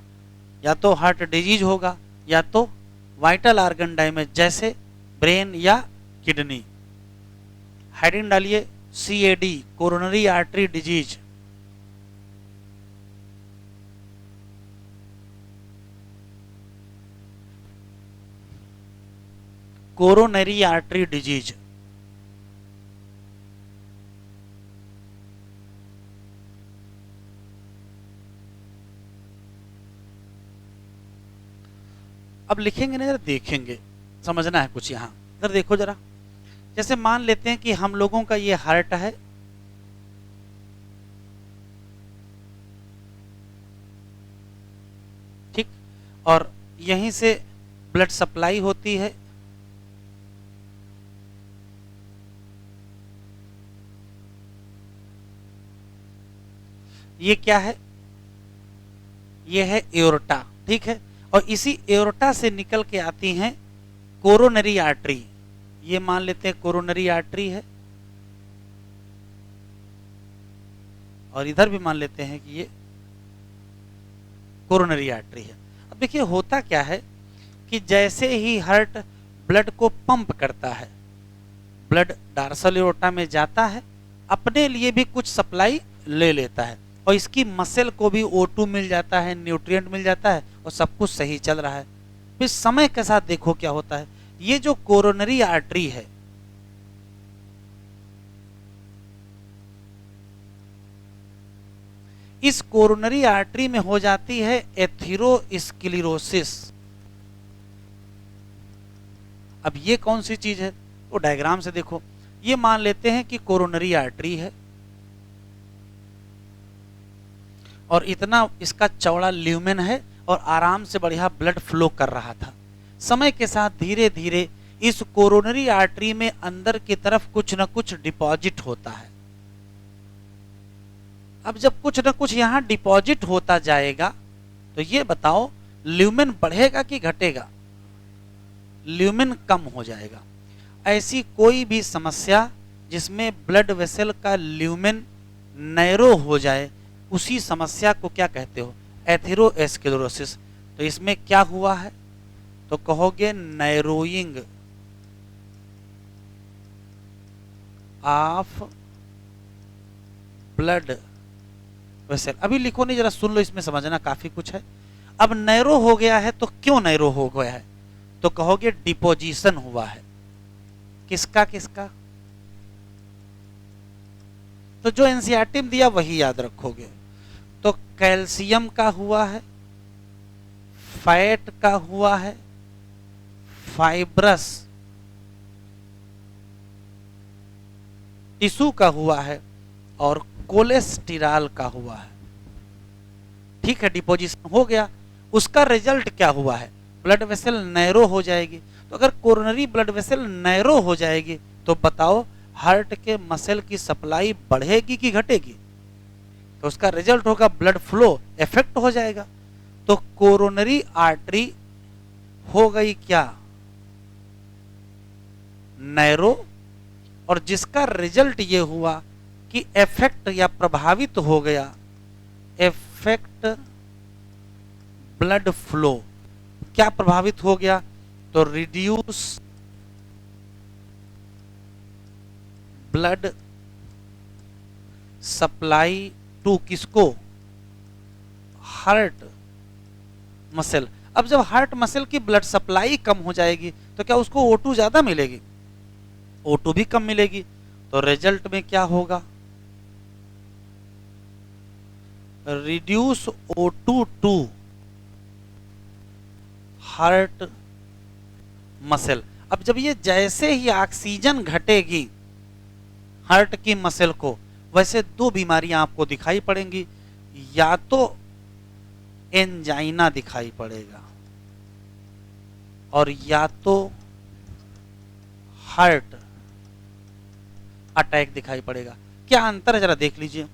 या तो हार्ट डिजीज होगा या तो वाइटल ऑर्गन डैमेज जैसे ब्रेन या किडनी। हेडिंग डालिए CAD, coronary artery disease. Coronary artery disease. अब लिखेंगे ना, जरा देखेंगे, समझना है कुछ। यहां इधर देखो जरा, जैसे मान लेते हैं कि हम लोगों का ये हार्ट है, ठीक, और यहीं से ब्लड सप्लाई होती है, ये क्या है, ये है एओर्टा, ठीक है। और इसी एओर्टा से निकल के आती हैं कोरोनरी आर्टरी। ये मान लेते हैं कोरोनरी आर्टरी है, और इधर भी मान लेते हैं कि ये कोरोनरी आर्टरी है। अब देखिए होता क्या है कि जैसे ही हार्ट ब्लड को पंप करता है, ब्लड डार्सल एओर्टा में जाता है, अपने लिए भी कुछ सप्लाई ले लेता है, और इसकी मसल को भी O2 मिल जाता है, न्यूट्रिएंट मिल जाता है, और सब कुछ सही चल रहा है। फिर समय के साथ देखो क्या होता है, ये जो कोरोनरी आर्टरी है, इस कोरोनरी आर्टरी में हो जाती है एथेरोस्क्लेरोसिस। अब ये कौन सी चीज है, तो डायग्राम से देखो, ये मान लेते हैं कि कोरोनरी आर्टरी है और इतना इसका चौड़ा ल्यूमेन है और आराम से बढ़िया ब्लड फ्लो कर रहा था। समय के साथ धीरे धीरे इस कोरोनरी आर्टरी में अंदर की तरफ कुछ न कुछ डिपॉजिट होता है। अब जब कुछ न कुछ यहां डिपॉजिट होता जाएगा तो ये बताओ ल्यूमेन बढ़ेगा कि घटेगा? ल्यूमेन कम हो जाएगा। ऐसी कोई भी समस्या जिसमें ब्लड वेसल का ल्यूमेन नैरो हो जाए, उसी समस्या को क्या कहते हो? एथेरोस्क्लेरोसिस। तो इसमें क्या हुआ है? तो कहोगे नैरोइंग ऑफ ब्लड वेसल। अभी लिखो नहीं, जरा सुन लो, इसमें समझना काफी कुछ है। अब नैरो हो गया है तो क्यों नैरो हो गया है? तो कहोगे डिपोजिशन हुआ है। किसका किसका? तो जो एनसीईआरटी में दिया वही याद रखोगे। तो कैल्शियम का हुआ है, फैट का हुआ है, फाइब्रस टिश्यू का हुआ है और कोलेस्टेरॉल का हुआ है। ठीक है, डिपोजिशन हो गया। उसका रिजल्ट क्या हुआ है? ब्लड वेसल नैरो हो जाएगी। तो अगर कोरोनरी ब्लड वेसल नैरो हो जाएगी तो बताओ हार्ट के मसल की सप्लाई बढ़ेगी कि घटेगी? तो उसका रिजल्ट होगा ब्लड फ्लो इफेक्ट हो जाएगा। तो कोरोनरी आर्टरी हो गई क्या? नैरो, और जिसका रिजल्ट ये हुआ कि इफेक्ट या प्रभावित हो गया, इफेक्ट ब्लड फ्लो। क्या प्रभावित हो गया? तो रिड्यूस ब्लड सप्लाई टू किसको? Heart muscle. अब जब हार्ट मसल की ब्लड सप्लाई कम हो जाएगी तो क्या उसको O2 ज्यादा मिलेगी? O2 भी कम मिलेगी। तो रिजल्ट में क्या होगा? Reduce O2 to heart muscle. अब जब ये जैसे ही ऑक्सीजन घटेगी हार्ट की मसल को, वैसे दो बीमारियां आपको दिखाई पड़ेंगी। या तो एंजाइना दिखाई पड़ेगा और या तो हार्ट अटैक दिखाई पड़ेगा। क्या अंतर है जरा देख लीजिए।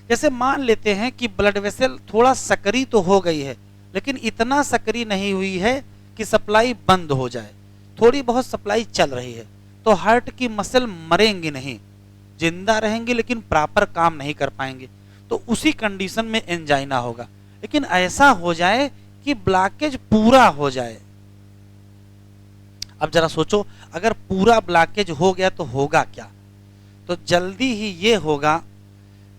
जैसे मान लेते हैं कि ब्लड वेसल थोड़ा सक्रिय तो हो गई है, लेकिन इतना सक्रिय नहीं हुई है कि सप्लाई बंद हो जाए, थोड़ी बहुत सप्लाई चल रही है। तो हार्ट की मसल मरेंगी नहीं, जिंदा रहेंगे लेकिन प्रॉपर काम नहीं कर पाएंगे। तो उसी कंडीशन में एंजाइना होगा। लेकिन ऐसा हो जाए कि ब्लॉकेज पूरा हो जाए। अब जरा सोचो, अगर पूरा ब्लॉकेज हो गया तो होगा क्या? तो जल्दी ही ये होगा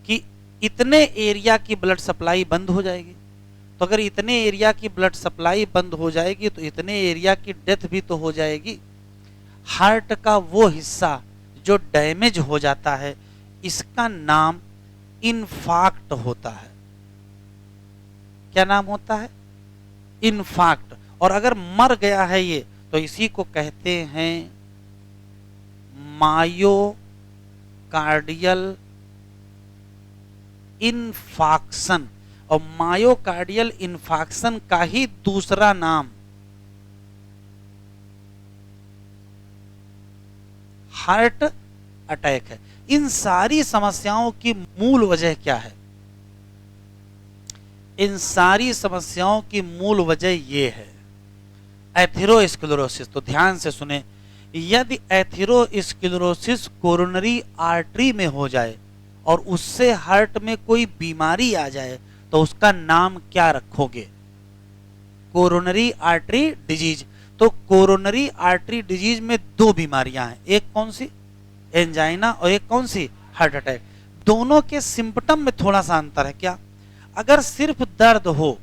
कि इतने एरिया की ब्लड सप्लाई बंद हो जाएगी। तो अगर इतने एरिया की ब्लड सप्लाई बंद हो जाएगी तो इतने एरिया की डेथ भी तो हो जाएगी। हार्ट का वो हिस्सा जो डैमेज हो जाता है, इसका नाम इन्फार्क्ट होता है। क्या नाम होता है? इन्फार्क्ट। और अगर मर गया है ये, तो इसी को कहते हैं मायोकार्डियल इन्फाक्शन। और मायोकार्डियल इन्फाक्शन का ही दूसरा नाम हार्ट अटैक है। इन सारी समस्याओं की मूल वजह क्या है? इन सारी समस्याओं की मूल वजह यह है एथेरोस्क्लेरोसिस। तो ध्यान से सुने, यदि एथेरोस्क्लेरोसिस कोरोनरी आर्टरी में हो जाए और उससे हार्ट में कोई बीमारी आ जाए तो उसका नाम क्या रखोगे? Coronary artery disease. तो कोरोनरी आर्टरी डिजीज में दो बीमारियां हैं, एक कौन सी? एंजाइना, और एक कौन सी? Heart attack. दोनों के सिम्पटम में थोड़ा सा अंतर है। क्या? अगर सिर्फ दर्द हो,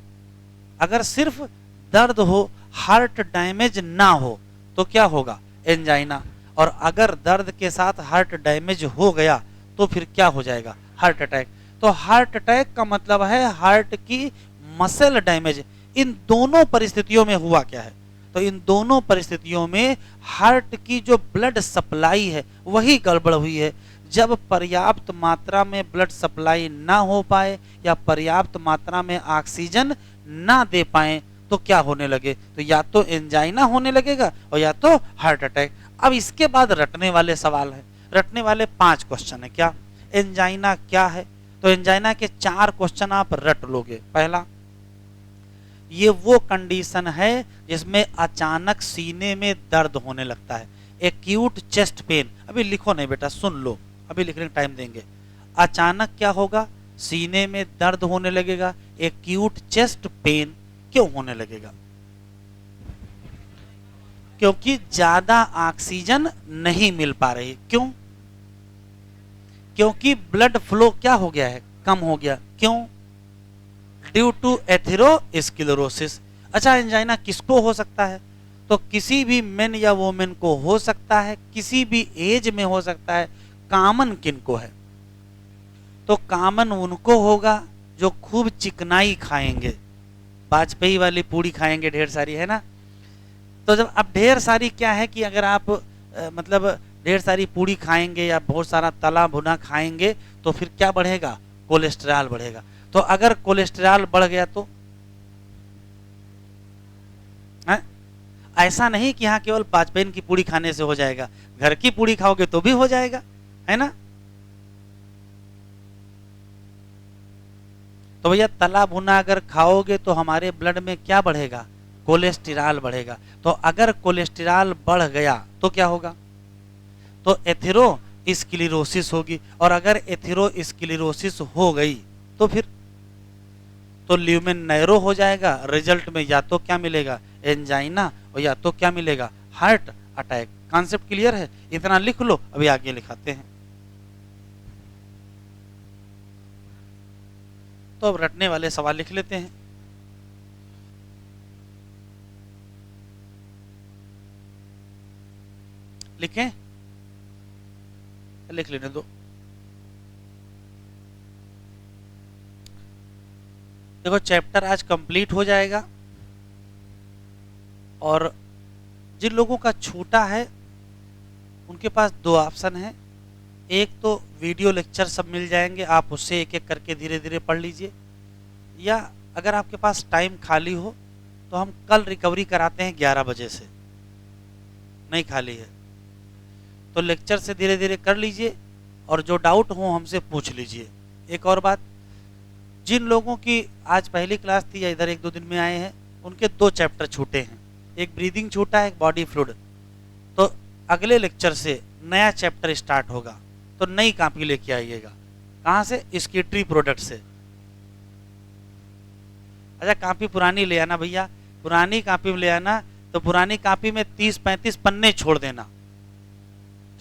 अगर सिर्फ दर्द हो, हार्ट डैमेज ना हो तो क्या होगा? एंजाइना। और अगर दर्द के साथ हार्ट डैमेज हो गया तो फिर क्या हो जाएगा? Heart attack. तो हार्ट अटैक का मतलब है हार्ट की मसल डैमेज। इन दोनों परिस्थितियों में हुआ क्या है? तो इन दोनों परिस्थितियों में हार्ट की जो ब्लड सप्लाई है वही गड़बड़ हुई है। जब पर्याप्त मात्रा में ब्लड सप्लाई ना हो पाए या पर्याप्त मात्रा में ऑक्सीजन ना दे पाए तो क्या होने लगे, तो या तो एंजाइना होने लगेगा और या तो हार्ट अटैक। अब इसके बाद रटने वाले सवाल है, रटने वाले 5 क्वेश्चन है। क्या एंजाइना क्या है, तो एंजाइना के 4 क्वेश्चन आप रट लोगे। पहला, ये वो कंडीशन है जिसमें अचानक सीने में दर्द होने लगता है, एक्यूट चेस्ट पेन। अभी लिखो नहीं बेटा, सुन लो, अभी लिखने का टाइम देंगे। अचानक क्या होगा, सीने में दर्द होने लगेगा, एक्यूट चेस्ट पेन। क्यों होने लगेगा, क्योंकि ज्यादा ऑक्सीजन नहीं मिल पा रही। क्यों, क्योंकि ब्लड फ्लो क्या हो गया है, कम हो गया। क्यों, ड्यू टू एथेरोस्क्लेरोसिस। अच्छा, एंजाइना किसको हो सकता है, तो किसी भी मेन या वोमेन को हो सकता है, किसी भी एज में हो सकता है। कॉमन किनको है, तो कॉमन उनको होगा जो खूब चिकनाई खाएंगे, वाजपेयी वाली पूड़ी खाएंगे ढेर सारी, है ना। तो जब अब ढेर सारी क्या है कि अगर आप मतलब ढेर सारी पूड़ी खाएंगे या बहुत सारा तला भुना खाएंगे तो फिर क्या बढ़ेगा, कोलेस्ट्रॉल बढ़ेगा। तो अगर कोलेस्ट्रॉल बढ़ गया तो है? ऐसा नहीं कि यहाँ केवल वाजपेयी की पूड़ी खाने से हो जाएगा, घर की पूड़ी खाओगे तो भी हो जाएगा, है ना। तो भैया तला भुना अगर खाओगे तो हमारे ब्लड में क्या बढ़ेगा, कोलेस्ट्रॉल बढ़ेगा। तो अगर कोलेस्ट्रॉल बढ़ गया तो क्या होगा, तो एथेरोस्क्लेरोसिस होगी। और अगर एथेरोस्क्लेरोसिस हो गई तो फिर तो ल्यूमेन नैरो हो जाएगा। रिजल्ट में या तो क्या मिलेगा, एंजाइना, और या तो क्या मिलेगा, हार्ट अटैक। कॉन्सेप्ट क्लियर है, इतना लिख लो, अभी आगे लिखाते हैं। तो अब रटने वाले सवाल लिख लेते हैं। लिखें, लिख लेने दो। देखो चैप्टर आज कंप्लीट हो जाएगा, और जिन लोगों का छूटा है उनके पास 2 ऑप्शन है। एक तो वीडियो लेक्चर सब मिल जाएंगे, आप उससे एक एक करके धीरे धीरे पढ़ लीजिए, या अगर आपके पास टाइम खाली हो तो हम कल रिकवरी कराते हैं 11 बजे से, नहीं खाली है तो लेक्चर से धीरे धीरे कर लीजिए, और जो डाउट हो हमसे पूछ लीजिए। एक और बात, जिन लोगों की आज पहली क्लास थी या इधर 1-2 दिन में आए हैं, उनके 2 चैप्टर छूटे हैं, एक ब्रीदिंग छूटा है, एक बॉडी फ्लूइड। तो अगले लेक्चर से नया चैप्टर स्टार्ट होगा, तो नई कॉपी लेके आइएगा। कहाँ से, स्केटरी प्रोडक्ट से। अच्छा, कॉपी पुरानी ले आना भैया, पुरानी कॉपी ले आना, तो पुरानी कॉपी में 30-35 पन्ने छोड़ देना,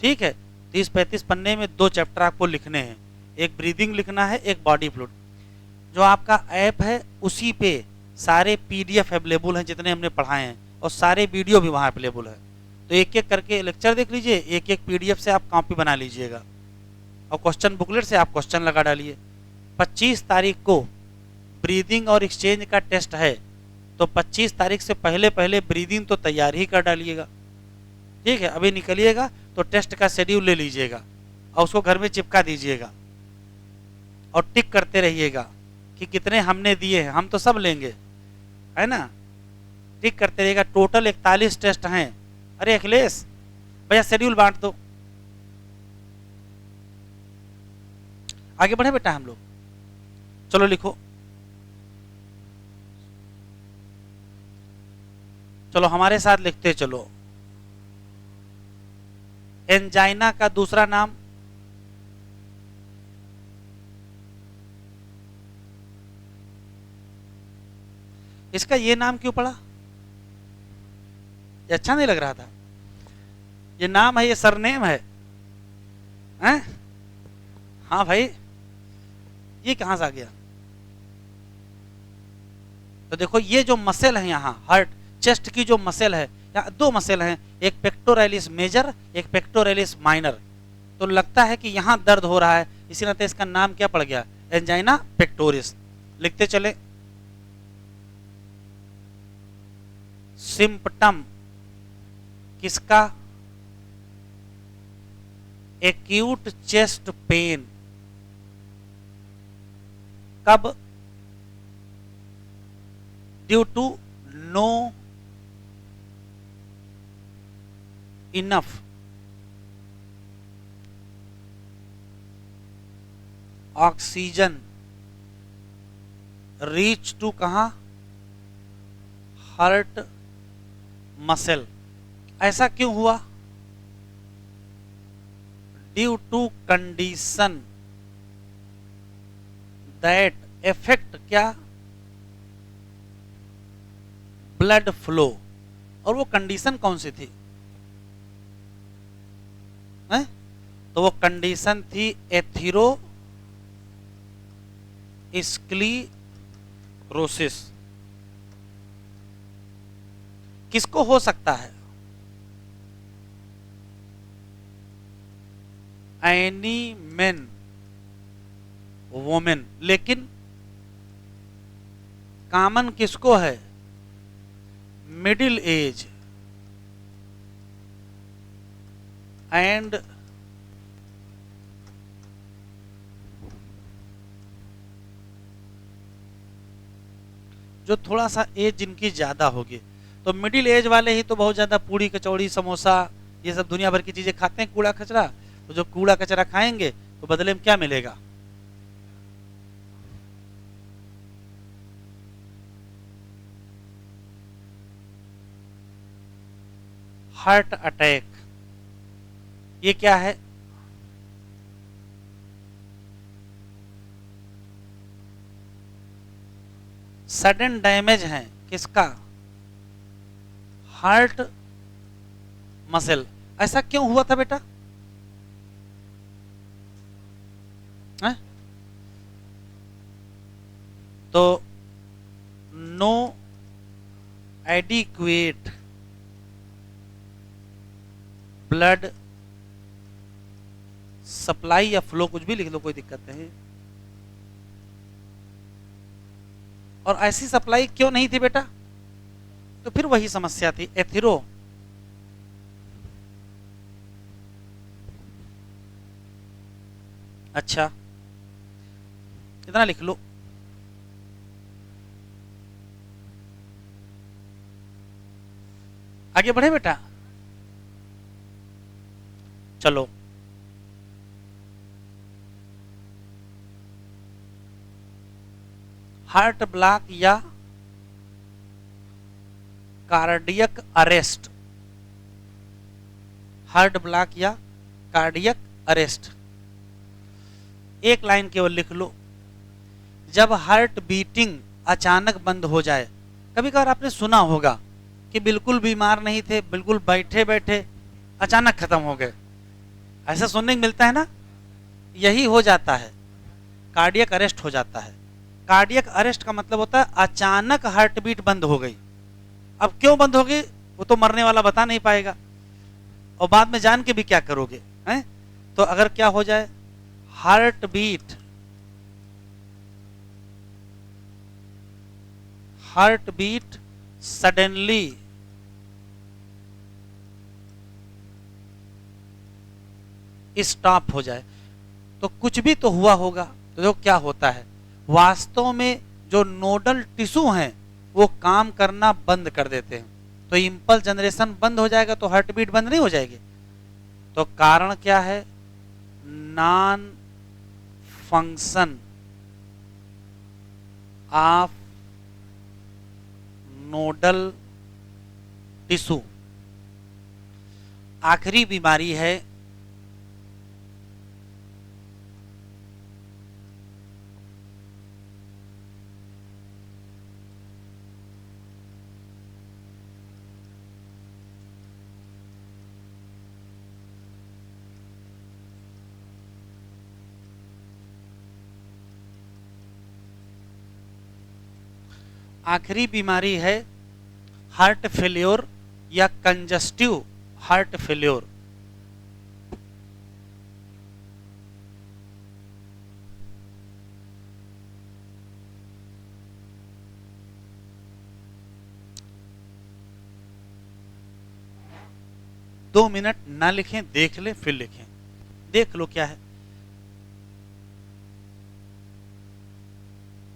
ठीक है। 30-35 पन्ने में 2 चैप्टर आपको लिखने हैं, एक ब्रीदिंग लिखना है, एक बॉडी फ्लूइड। जो आपका ऐप है उसी पे सारे पीडीएफ अवेलेबल हैं जितने हमने पढ़ाए हैं, और सारे वीडियो भी वहाँ अवेलेबल है। तो एक एक करके लेक्चर देख लीजिए, एक एक पीडीएफ से आप कॉपी बना लीजिएगा, और क्वेश्चन बुकलेट से आप क्वेश्चन लगा डालिए। 25 तारीख को ब्रीदिंग और एक्सचेंज का टेस्ट है, तो 25 तारीख से पहले पहले ब्रीदिंग तो तैयार ही कर डालिएगा, ठीक है। अभी निकलिएगा तो टेस्ट का शेड्यूल ले लीजिएगा और उसको घर में चिपका दीजिएगा, और टिक करते रहिएगा कि कितने हमने दिए हैं, हम तो सब लेंगे, है ना। टिक करते रहिएगा। टोटल 41 टेस्ट हैं। अरे अखिलेश भैया शेड्यूल बांट दो, आगे बढ़े बेटा हम लोग। चलो लिखो, चलो हमारे साथ लिखते चलो। एंजाइना का दूसरा नाम, इसका ये नाम क्यों पड़ा, ये अच्छा नहीं लग रहा था। ये नाम है, ये सरनेम है, हैं? हाँ भाई, ये कहां से आ गया। तो देखो ये जो मसल है यहाँ हार्ट चेस्ट की जो मसल है, यहाँ 2 मसल हैं, एक पेक्टोरैलिस मेजर, एक पेक्टोरैलिस माइनर। तो लगता है कि यहाँ दर्द हो रहा है, इसी नाते इसका नाम क्या पड़ गया, एंजाइना पेक्टोरिस। लिखते चले, सिम्पटम किसका? Acute chest pain. कब? Due to no enough oxygen reach to कहां? Heart muscle. ऐसा क्यों हुआ? Due to condition that effect क्या? Blood flow. और वो कंडीशन कौन सी थी? है? तो वो कंडीशन थी एथीरो स्क्लीरोसिस। किसको हो सकता है? Any main women. लेकिन कॉमन किसको है? मिडिल एज एंड जो थोड़ा सा एज जिनकी ज्यादा होगी। तो मिडिल एज वाले ही तो बहुत ज्यादा पूड़ी कचौड़ी समोसा ये सब दुनिया भर की चीजें खाते हैं, कूड़ा कचरा। तो जो कूड़ा कचरा खाएंगे तो बदले में क्या मिलेगा? Heart attack. ये क्या है? सडन डैमेज है किसका? Heart muscle. ऐसा क्यों हुआ था बेटा? है? तो नो एडिक्वेट ब्लड सप्लाई या फ्लो, कुछ भी लिख लो, कोई दिक्कत नहीं। और ऐसी सप्लाई क्यों नहीं थी बेटा? तो फिर वही समस्या थी, एथिरो अच्छा इतना लिख लो। आगे बढ़े बेटा। चलो हार्ट ब्लॉक या कार्डियक अरेस्ट। हार्ट ब्लॉक या कार्डियक अरेस्ट। एक लाइन केवल लिख लो। जब हार्ट बीटिंग अचानक बंद हो जाए। कभी कभार आपने सुना होगा कि बिल्कुल बीमार नहीं थे, बिल्कुल बैठे बैठे अचानक खत्म हो गए। ऐसा सुनने को मिलता है ना। यही हो जाता है, कार्डियक अरेस्ट हो जाता है। कार्डियक अरेस्ट का मतलब होता है अचानक हार्ट बीट बंद हो गई। अब क्यों बंद हो गई वो तो मरने वाला बता नहीं पाएगा, और बाद में जान के भी क्या करोगे, हैं? तो अगर क्या हो जाए, हार्ट बीट सडनली स्टॉप हो जाए, तो कुछ भी तो हुआ होगा। तो जो क्या होता है, वास्तव में जो नोडल टिश्यू हैं वो काम करना बंद कर देते हैं। तो इंपल्स जनरेशन बंद हो जाएगा तो हार्ट बीट बंद नहीं हो जाएगी। तो कारण क्या है? Non function of nodal tissue. आखिरी बीमारी है हार्ट फेल्योर या कंजस्टिव हार्ट फेल्योर। 2 मिनट ना लिखें, देख ले फिर लिखें। देख लो क्या है।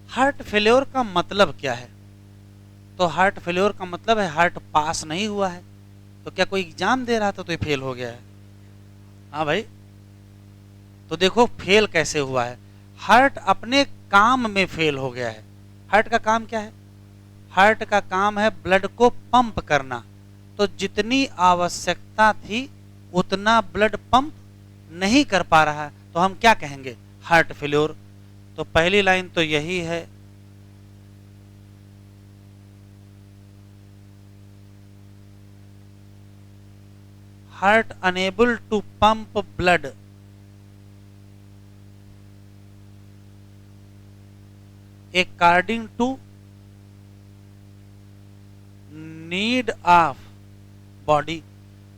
हार्ट फेल्योर का मतलब क्या है? तो हार्ट फेल्योर का मतलब है हार्ट पास नहीं हुआ है। तो क्या कोई एग्जाम दे रहा था तो ये फेल हो गया है? हाँ भाई, तो देखो फेल कैसे हुआ है। हार्ट अपने काम में फेल हो गया है। हार्ट का काम क्या है? हार्ट का काम है ब्लड को पंप करना। तो जितनी आवश्यकता थी उतना ब्लड पंप नहीं कर पा रहा है, तो हम क्या कहेंगे? Heart failure. तो पहली लाइन तो यही है। Heart unable to pump blood according to need of body.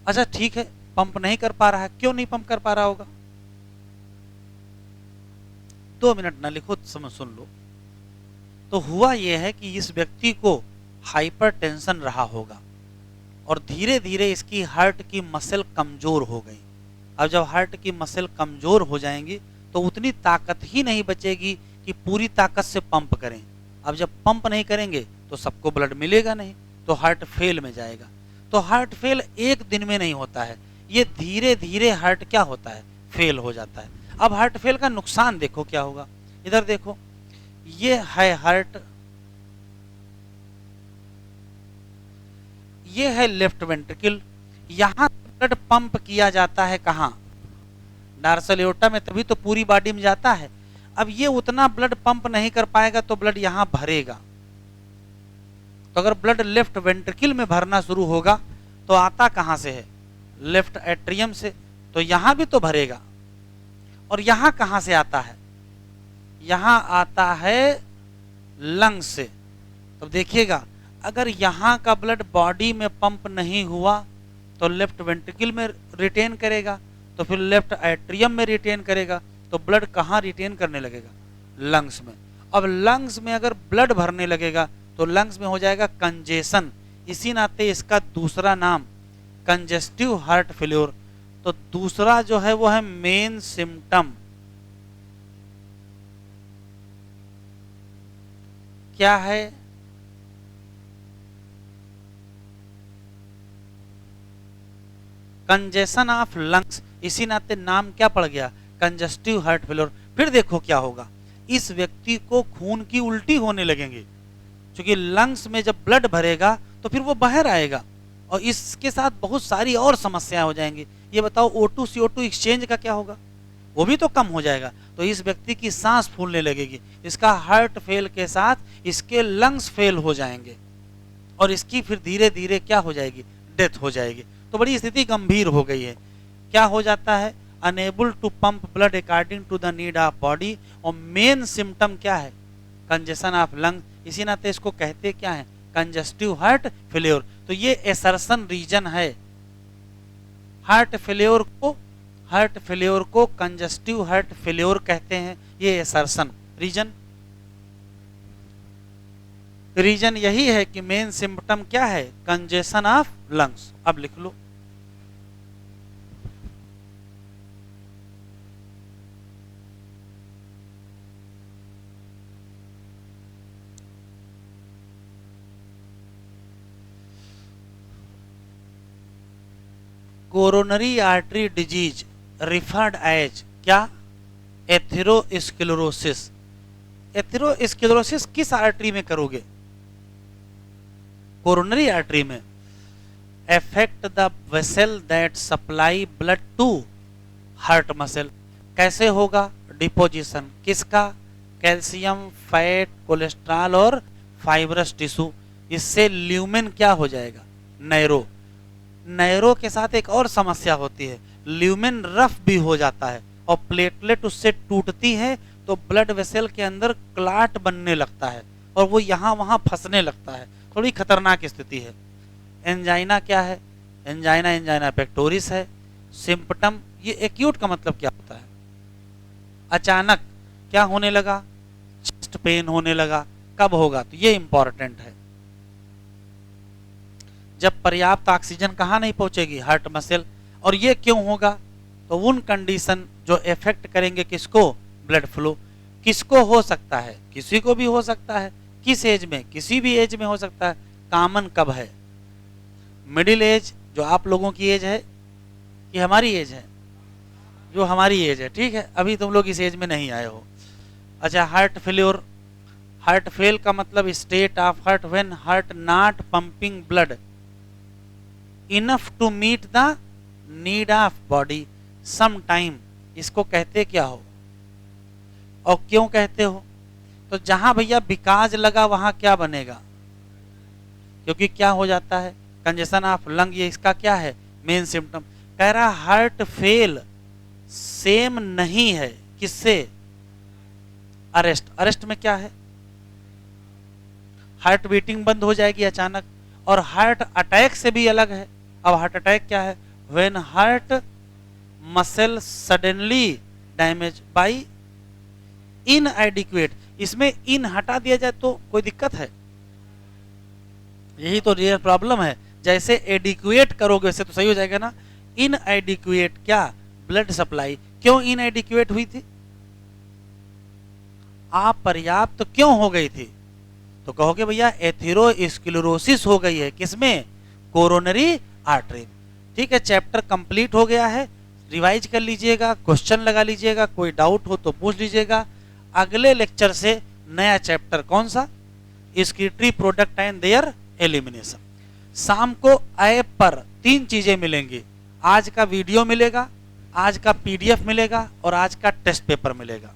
अच्छा ठीक है, पंप नहीं कर पा रहा है, क्यों नहीं पंप कर पा रहा होगा? 2 मिनट ना लिखो, समझ सुन लो। तो हुआ यह है कि इस व्यक्ति को हाइपरटेंशन रहा होगा और धीरे धीरे इसकी हार्ट की मसल कमजोर हो गई। अब जब हार्ट की मसल कमजोर हो जाएंगी तो उतनी ताकत ही नहीं बचेगी कि पूरी ताकत से पंप करें। अब जब पंप नहीं करेंगे तो सबको ब्लड मिलेगा नहीं, तो हार्ट फेल में जाएगा। तो हार्ट फेल एक दिन में नहीं होता है, ये धीरे धीरे हार्ट क्या होता है? फेल हो जाता है। अब हार्ट फेल का नुकसान देखो क्या होगा। इधर देखो, ये है हार्ट, ये है लेफ्ट वेंट्रिकल। यहां ब्लड पंप किया जाता है कहां? डार्सल एओर्टा में, तभी तो पूरी बॉडी में जाता है। अब ये उतना ब्लड पंप नहीं कर पाएगा तो ब्लड यहां भरेगा। तो अगर ब्लड लेफ्ट वेंट्रिकल में भरना शुरू होगा तो आता कहां से है? लेफ्ट एट्रियम से। तो यहां भी तो भरेगा। और यहां कहां से आता है? यहां आता है लंग्स से। तो देखिएगा, अगर यहां का ब्लड बॉडी में पंप नहीं हुआ तो लेफ्ट वेंट्रिकल में रिटेन करेगा, तो फिर लेफ्ट एट्रियम में रिटेन करेगा। तो ब्लड कहां रिटेन करने लगेगा? लंग्स में। अब लंग्स में अगर ब्लड भरने लगेगा तो लंग्स में हो जाएगा कंजेशन। इसी नाते इसका दूसरा नाम कंजेस्टिव हार्ट फेल्योर। तो दूसरा जो है वो है मेन सिम्टम। क्या है? Congestion of lungs. इसी नाते नाम क्या पड़ गया? Congestive heart failure. फिर देखो क्या होगा, इस व्यक्ति को खून की उल्टी होने लगेंगी, क्योंकि लंग्स में जब ब्लड भरेगा तो फिर वो बाहर आएगा और इसके साथ बहुत सारी और समस्याएं हो जाएंगी। ये बताओ O2 CO2 एक्सचेंज का क्या होगा? वो भी तो कम हो जाएगा। तो इस व्यक्ति की सांस फूलने लगेगी, इसका हार्ट फेल के साथ इसके लंग्स फेल हो जाएंगे और इसकी फिर धीरे धीरे क्या हो जाएगी? डेथ हो जाएगी। तो बड़ी स्थिति गंभीर हो गई है। क्या हो जाता है? Unable to pump blood according to the need of body. और मेन सिम्टम क्या है? Congestion of lung. इसी नाते इसको कहते क्या है? Congestive heart failure. तो ये एसर्शन रीजन है। हार्ट फेल्योर को कंजेस्टिव हार्ट फेल्योर कहते हैं। ये एसर्शन रीजन यही है कि मेन सिम्पटम क्या है? Congestion of lungs. अब लिख लो, coronary artery disease referred as क्या? एथेरोस्क्लेरोसिस। एथेरोस्क्लेरोसिस किस आर्टरी में करोगे? कोरोनरी आर्टरी में। Affect the vessel that supply blood to heart muscle. कैसे होगा? डिपोजिशन किसका? कैल्शियम, फैट, कोलेस्ट्रॉल और फाइब्रस टिश्यू। इससे ल्यूमेन क्या हो जाएगा? नैरो। नैरो के साथ एक और समस्या होती है, ल्यूमेन रफ भी हो जाता है और प्लेटलेट उससे टूटती है तो ब्लड वेसल के अंदर क्लाट बनने लगता है और वो यहाँ वहाँ फंसने लगता है। थोड़ी खतरनाक स्थिति है। एंजाइना क्या है? एंजाइना पेक्टोरिस है। सिम्पटम, ये एक्यूट का मतलब क्या होता है? अचानक क्या होने लगा? चेस्ट पेन होने लगा। कब होगा? तो ये इंपॉर्टेंट है। जब पर्याप्त ऑक्सीजन कहाँ नहीं पहुंचेगी, हार्ट मसल। और ये क्यों होगा, तो उन कंडीशन जो इफेक्ट करेंगे किसको, ब्लड फ्लो। किसको हो सकता है, किसी को भी हो सकता है। किस एज में, किसी भी एज में हो सकता है। कॉमन कब है, मिडिल एज, जो आप लोगों की एज है कि हमारी एज है, जो हमारी एज है, ठीक है, अभी तुम लोग इस एज में नहीं आए हो। अच्छा, हार्ट फेल्योर, हार्ट फेल का मतलब state of heart when heart not pumping blood enough to meet the need of body some time. इसको कहते क्या हो और क्यों कहते हो, तो जहां भैया बिकाज लगा वहां क्या बनेगा, क्योंकि क्या हो जाता है, कंजेशन ऑफ लंग, ये इसका क्या है, मेन सिम्टम। कह रहा हार्ट फेल सेम नहीं है किससे, अरेस्ट। अरेस्ट में क्या है, हार्ट बीटिंग बंद हो जाएगी अचानक। और हार्ट अटैक से भी अलग है। अब हार्ट अटैक क्या है, when heart muscle suddenly damage by इनएडिक्वेट। इसमें इन हटा दिया जाए तो कोई दिक्कत है, यही तो रियल प्रॉब्लम है। जैसे एडिक्वेट करोगे वैसे तो सही हो जाएगा ना। इनएडिक्वेट क्या, ब्लड सप्लाई। क्यों इनएडिक्वेट हुई थी, अपर्याप्त तो क्यों हो गई थी, तो कहोगे भैया एथेरोस्क्लेरोसिस हो गई है, किसमें, कोरोनरी आर्टरी। ठीक है, चैप्टर कंप्लीट हो गया है, रिवाइज कर लीजिएगा, क्वेश्चन लगा लीजिएगा, कोई डाउट हो तो पूछ लीजिएगा। अगले लेक्चर से नया चैप्टर कौन सा, excretory product and there elimination. शाम को ऐप पर 3 चीजें मिलेंगी, आज का वीडियो मिलेगा, आज का पीडीएफ मिलेगा और आज का टेस्ट पेपर मिलेगा।